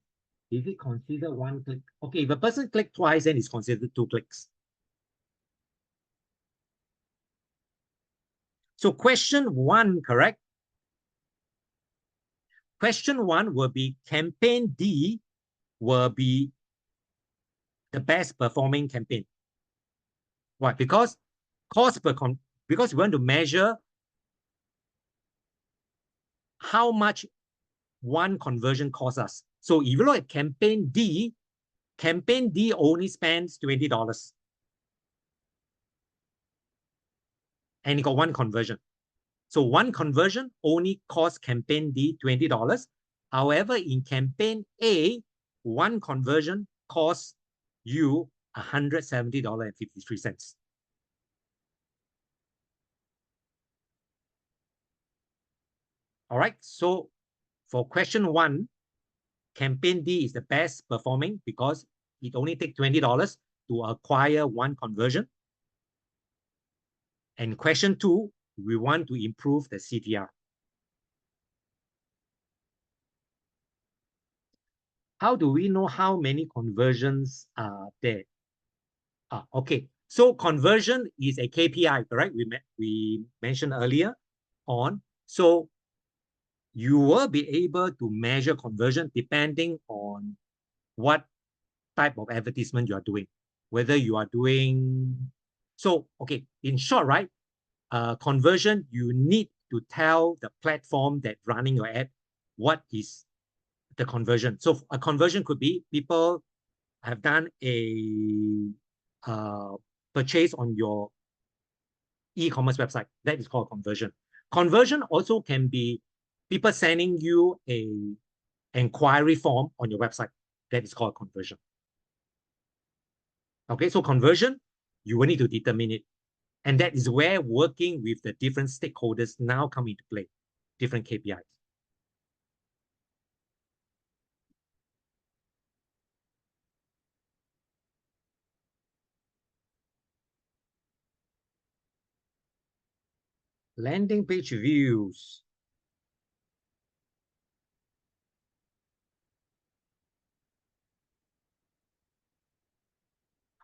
is it considered 1 click? Okay, if a person clicks twice, then it's considered 2 clicks. So question 1, correct? Question 1 will be campaign D will be the best performing campaign. Why? Because cost per because we want to measure how much one conversion costs us. So if you look at campaign D only spends $20. And it got 1 conversion. So 1 conversion only costs campaign D $20. However, in campaign A, 1 conversion costs you $170.53. All right. So for question 1, campaign D is the best performing because it only takes $20 to acquire 1 conversion. And question 2, we want to improve the CTR. How do we know how many conversions are there? Okay, so conversion is a KPI, correct? We mentioned earlier on. So you will be able to measure conversion depending on what type of advertisement you are doing. Whether you are doing, so okay, in short, right? Conversion, you need to tell the platform that running your ad what is the conversion. So a conversion could be people have done a purchase on your e-commerce website. That is called conversion. Conversion also can be people sending you a inquiry form on your website. That is called conversion. Okay, so conversion, you will need to determine it. And that is where working with the different stakeholders now come into play, different KPIs. Landing page views.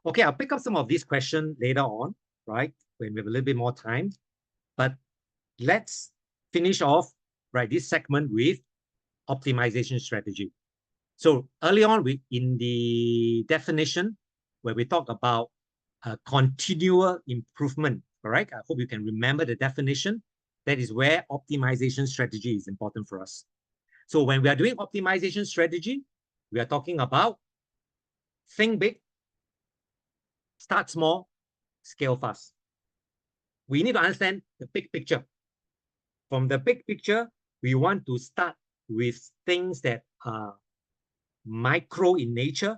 Okay, I'll pick up some of these questions later on, right? When we have a little bit more time. But let's finish off, right, this segment with optimization strategy. So early on, in the definition, where we talk about continual improvement, correct? I hope you can remember the definition. That is where optimization strategy is important for us. So when we are doing optimization strategy, we are talking about think big, start small, scale fast. We need to understand the big picture. From the big picture, we want to start with things that are micro in nature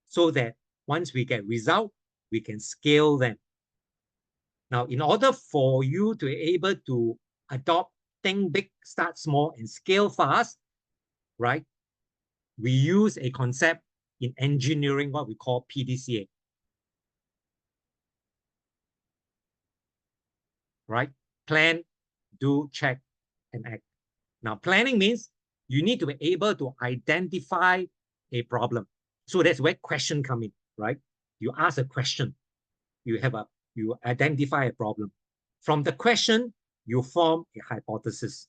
so that once we get result, we can scale them. Now, in order for you to be able to adopt, think big, start small, and scale fast, right? We use a concept in engineering, what we call PDCA. Right? Plan, do, check, and act. Now, planning means you need to be able to identify a problem. So that's where question come in, right? You ask a question, you identify a problem. From the question, you form a hypothesis.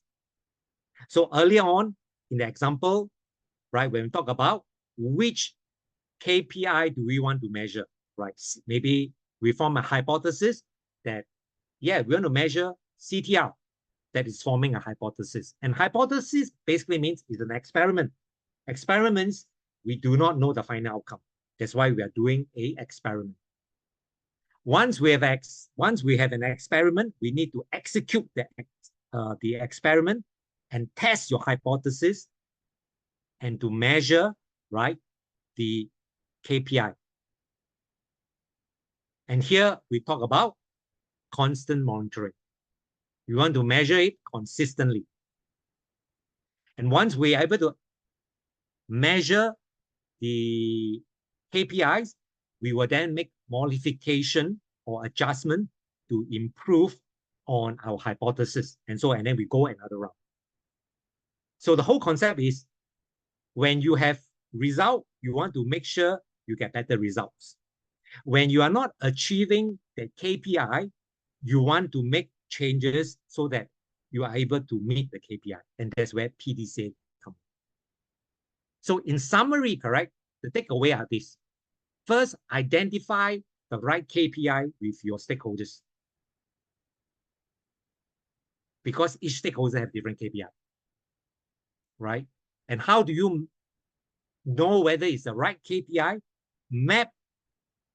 So earlier on in the example, right, when we talk about which KPI do we want to measure, right? Maybe we form a hypothesis that, yeah, we want to measure CTR. That is forming a hypothesis. And hypothesis basically means it's an experiment. Experiments, we do not know the final outcome. That's why we are doing an experiment. Once we have an experiment, we need to execute the experiment and test your hypothesis and to measure, right, the KPI. And here we talk about constant monitoring. We want to measure it consistently. And once we are able to measure the KPIs, we will then make modification or adjustment to improve on our hypothesis. And then we go another round. So the whole concept is when you have result, you want to make sure you get better results. When you are not achieving the KPI, you want to make changes so that you are able to meet the KPI. And that's where PDCA comes. So in summary, correct, the takeaway are this. First, identify the right KPI with your stakeholders. Because each stakeholder have different KPI, right? And how do you know whether it's the right KPI?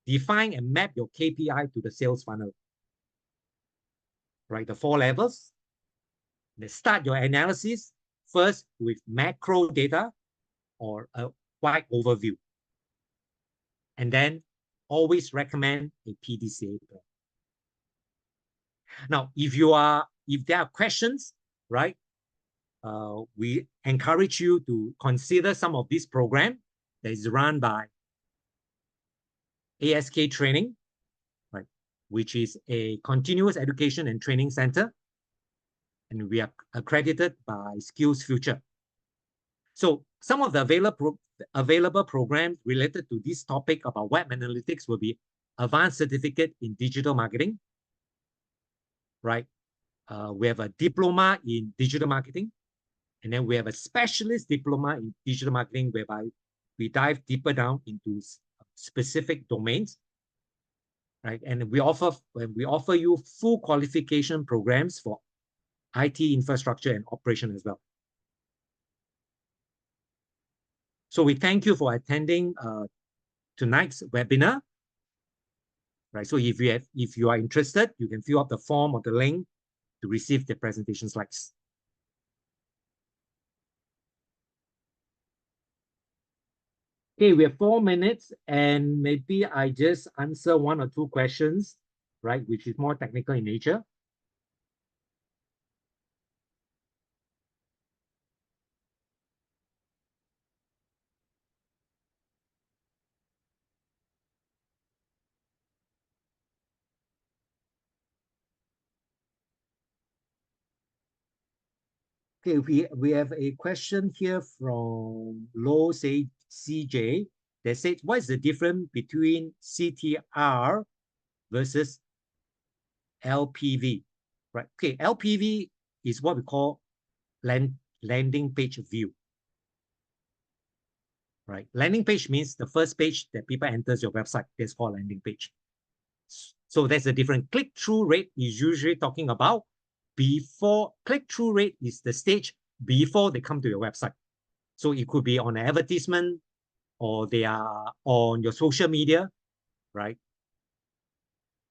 Define and map your KPI to the sales funnel, right? The 4 levels. Let's start your analysis first with macro data or a wide overview. And then always recommend a PDCA plan. Now, if there are questions, right, we encourage you to consider some of this program that is run by ASK Training, right, which is a continuous education and training center, and we are accredited by Skills Future. So some of the available programs related to this topic about web analytics will be Advanced Certificate in Digital Marketing, right? We have a diploma in digital marketing, and then we have a specialist diploma in digital marketing, whereby we dive deeper down into specific domains, right? And we offer you full qualification programs for IT infrastructure and operation as well. So we thank you for attending tonight's webinar. Right. So if you are interested, you can fill up the form or the link to receive the presentation slides. Okay, we have 4 minutes, and maybe I just answer 1 or 2 questions, right, which is more technical in nature. Okay, we have a question here from Low say CJ that says, what is the difference between CTR versus LPV? Right. Okay, LPV is what we call landing page view. Right. Landing page means the first page that people enters your website. That's called landing page. So that's a different. Click-through rate is usually talking about before. Click-through rate is the stage before they come to your website. So it could be on an advertisement, or they are on your social media, right?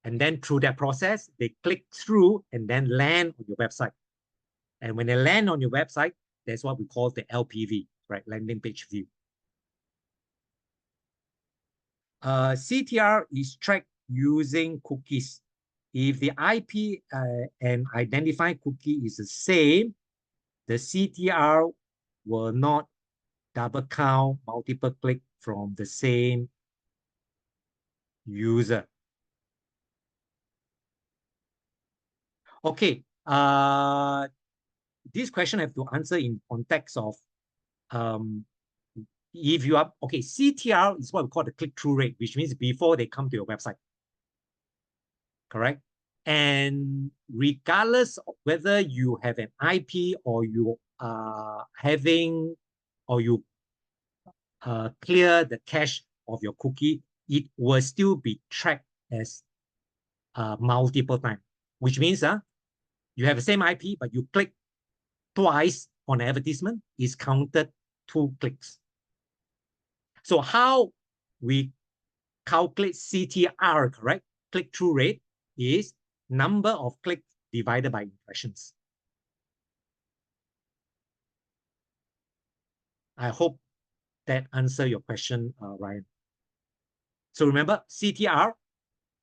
And then through that process, they click through and then land on your website. And when they land on your website, that's what we call the LPV, right? Landing page view. CTR is tracked using cookies. If the IP and identified cookie is the same, the CTR will not double count multiple click from the same user. Okay, this question I have to answer in context of if you are, okay, CTR is what we call the click-through rate, which means before they come to your website, correct? And regardless of whether you have an IP or you are having, or you clear the cache of your cookie, it will still be tracked as multiple times, which means you have the same IP, but you click twice on advertisement, is counted 2 clicks. So how we calculate CTR, correct? Click-through rate is number of clicks divided by impressions. I hope that answers your question, Ryan. So remember CTR,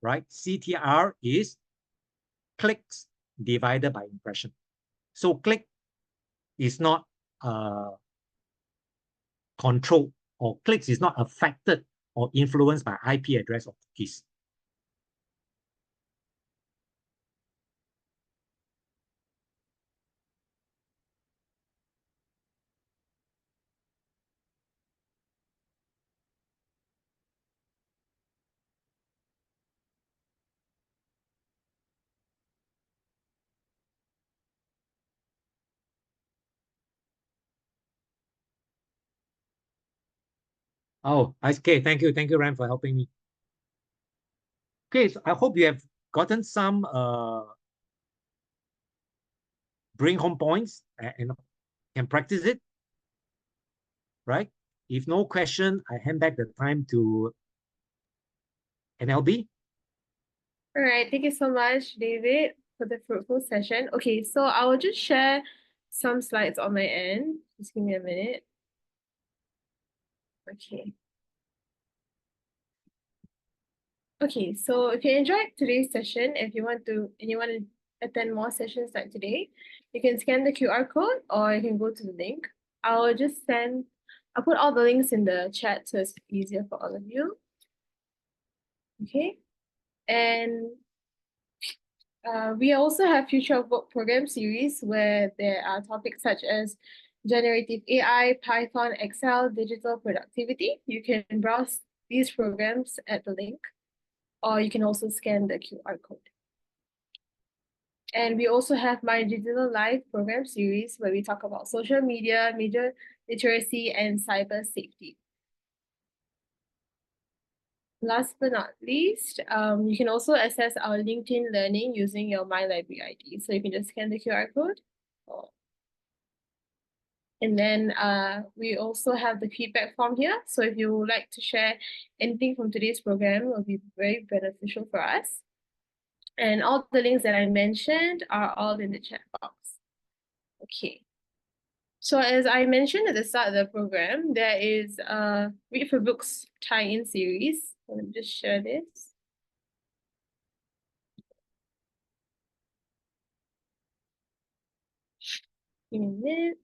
right? CTR is clicks divided by impression. So click is not controlled, or clicks is not affected or influenced by IP address or cookies. Oh, okay. Thank you, Ryan, for helping me. Okay, so I hope you have gotten some bring home points and can practice it, right? If no question, I hand back the time to NLB. All right, thank you so much, David, for the fruitful session. Okay, so I will just share some slides on my end. Just give me a minute. Okay. Okay, so if you enjoyed today's session, if you want to attend more sessions like today, you can scan the QR code or you can go to the link. I'll put all the links in the chat so it's easier for all of you. Okay. And we also have future of work program series where there are topics such as generative AI, Python, Excel, digital productivity. You can browse these programs at the link, or you can also scan the QR code. And we also have My Digital Life program series where we talk about social media, media literacy, and cyber safety. Last but not least, you can also access our LinkedIn Learning using your My Library ID. So you can just scan the QR code. And then we also have the feedback form here. So if you would like to share anything from today's program, it will be very beneficial for us. And all the links that I mentioned are all in the chat box. Okay. So as I mentioned at the start of the program, there is a Read for Books tie-in series. Let me just share this. Give me a minute.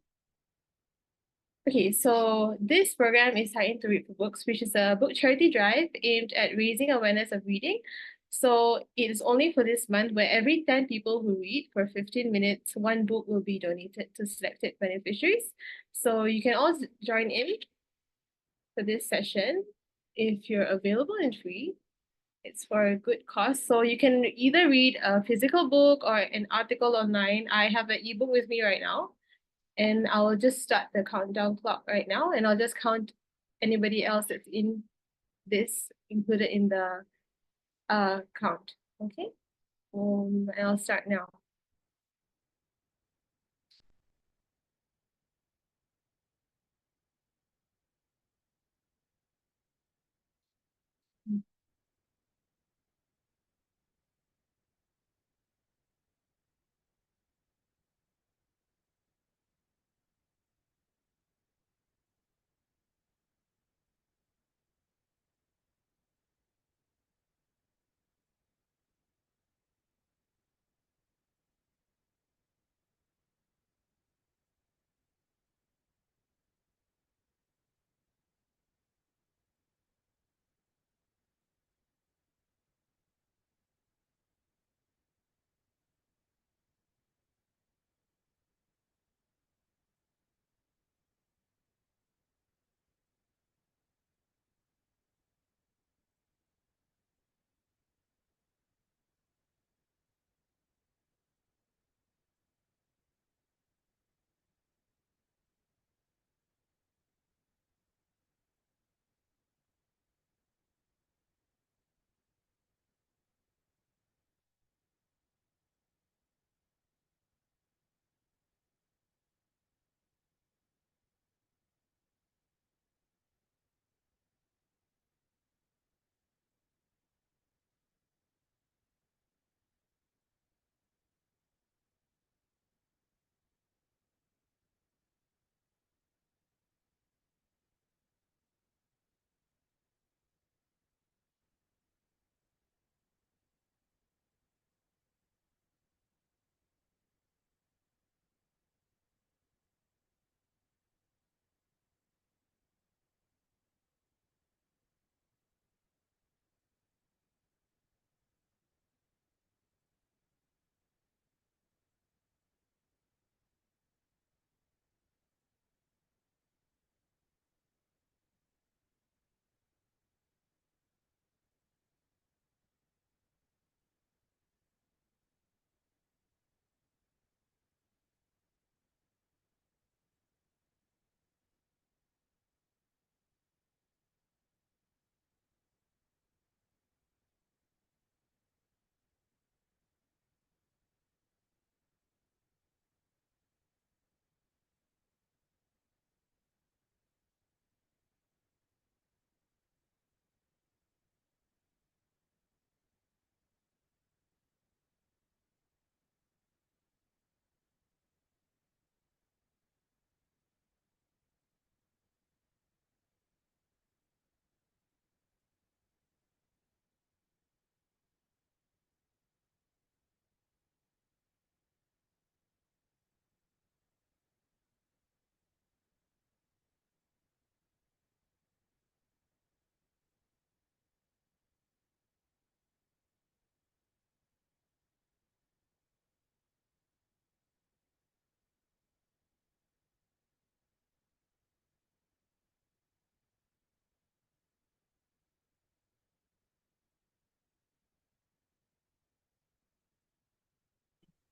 Okay, so this program is tied into Read for Books, which is a book charity drive aimed at raising awareness of reading. So it is only for this month where every 10 people who read for 15 minutes, one book will be donated to selected beneficiaries. So you can all join in for this session if you're available and free. It's for a good cause. So you can either read a physical book or an article online. I have an ebook with me right now. And I'll just start the countdown clock right now, and I'll just count anybody else that's in this included in the count. Okay. And I'll start now.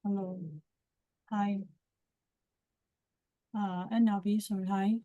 Hello. Hi. And Nabi, sorry, hi.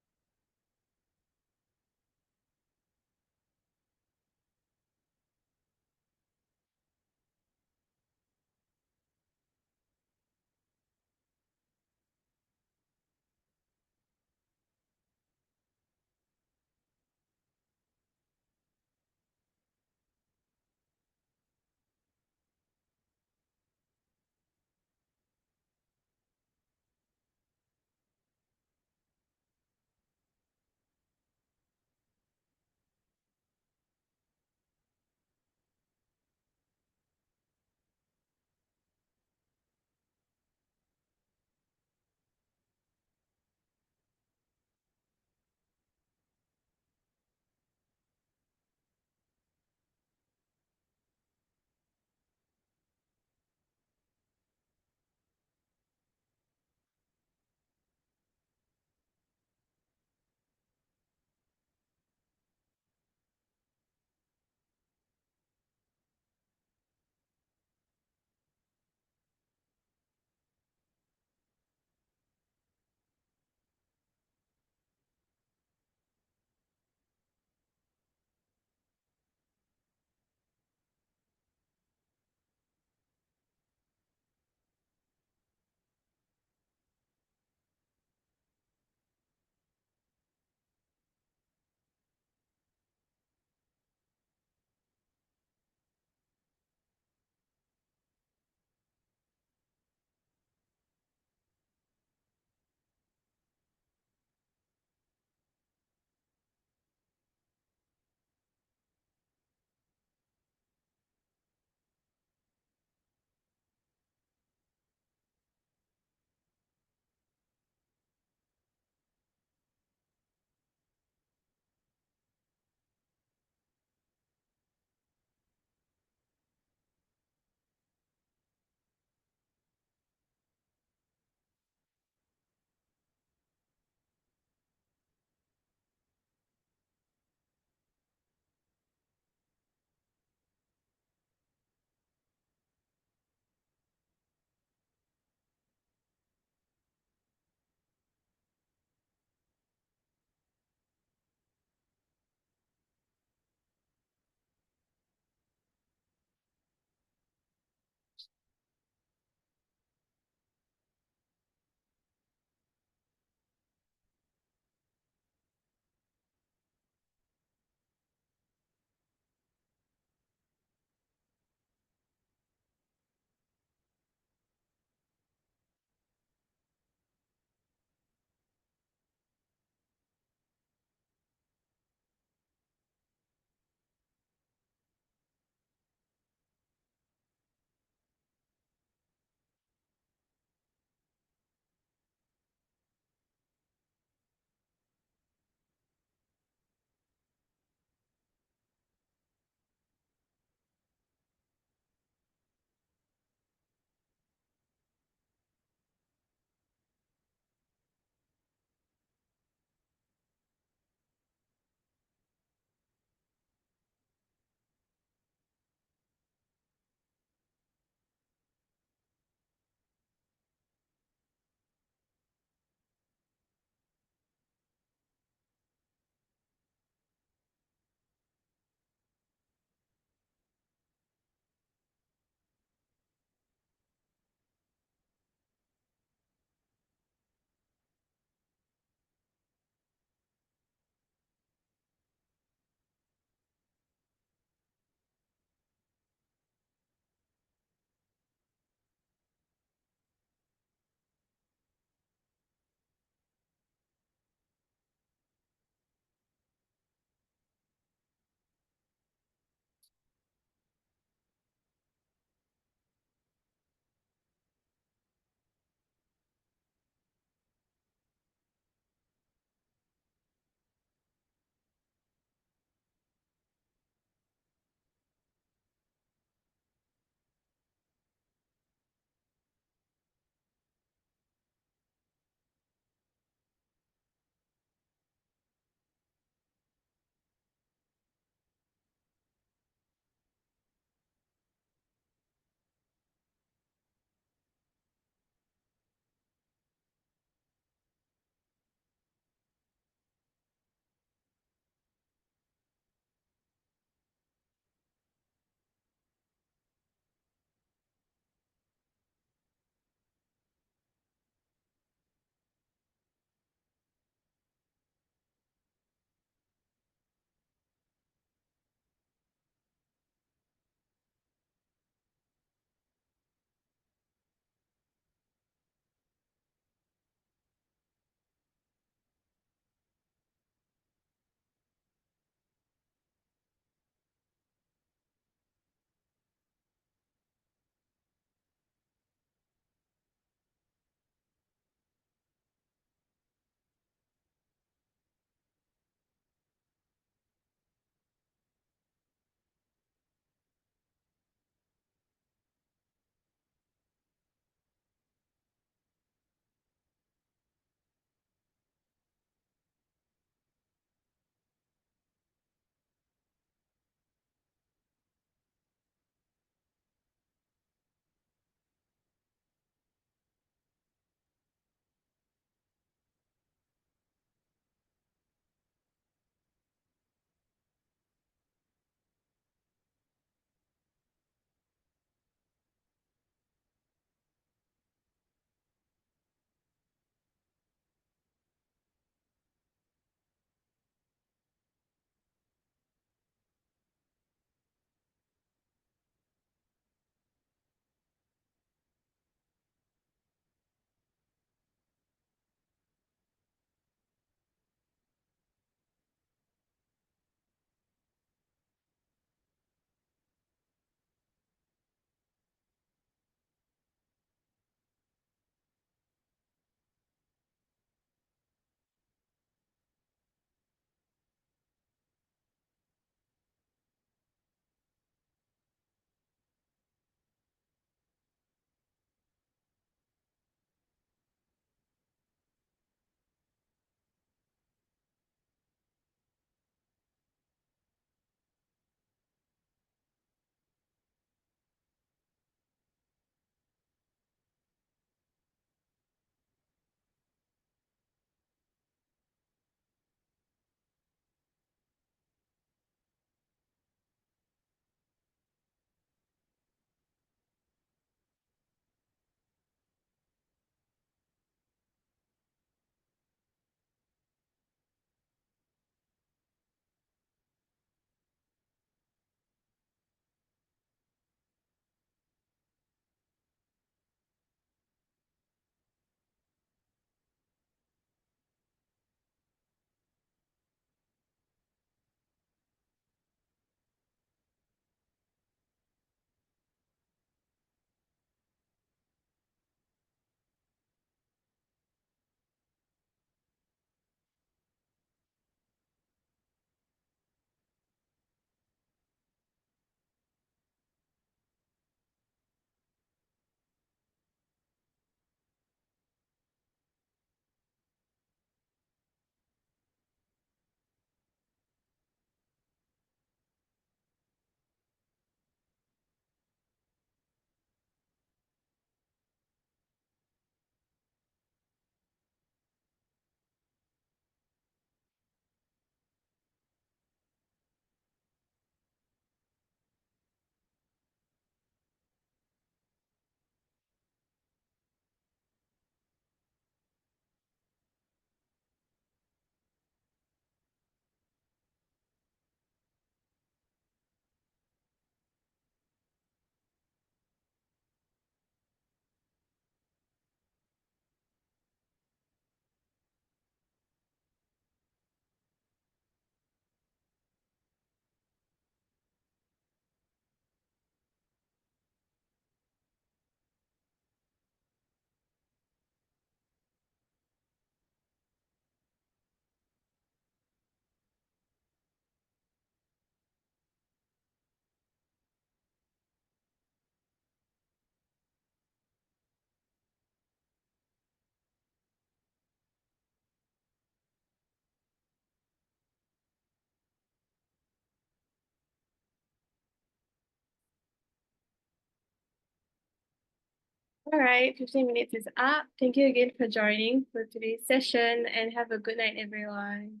All right, 15 minutes is up. Thank you again for joining for today's session and have a good night, everyone.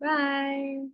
Bye.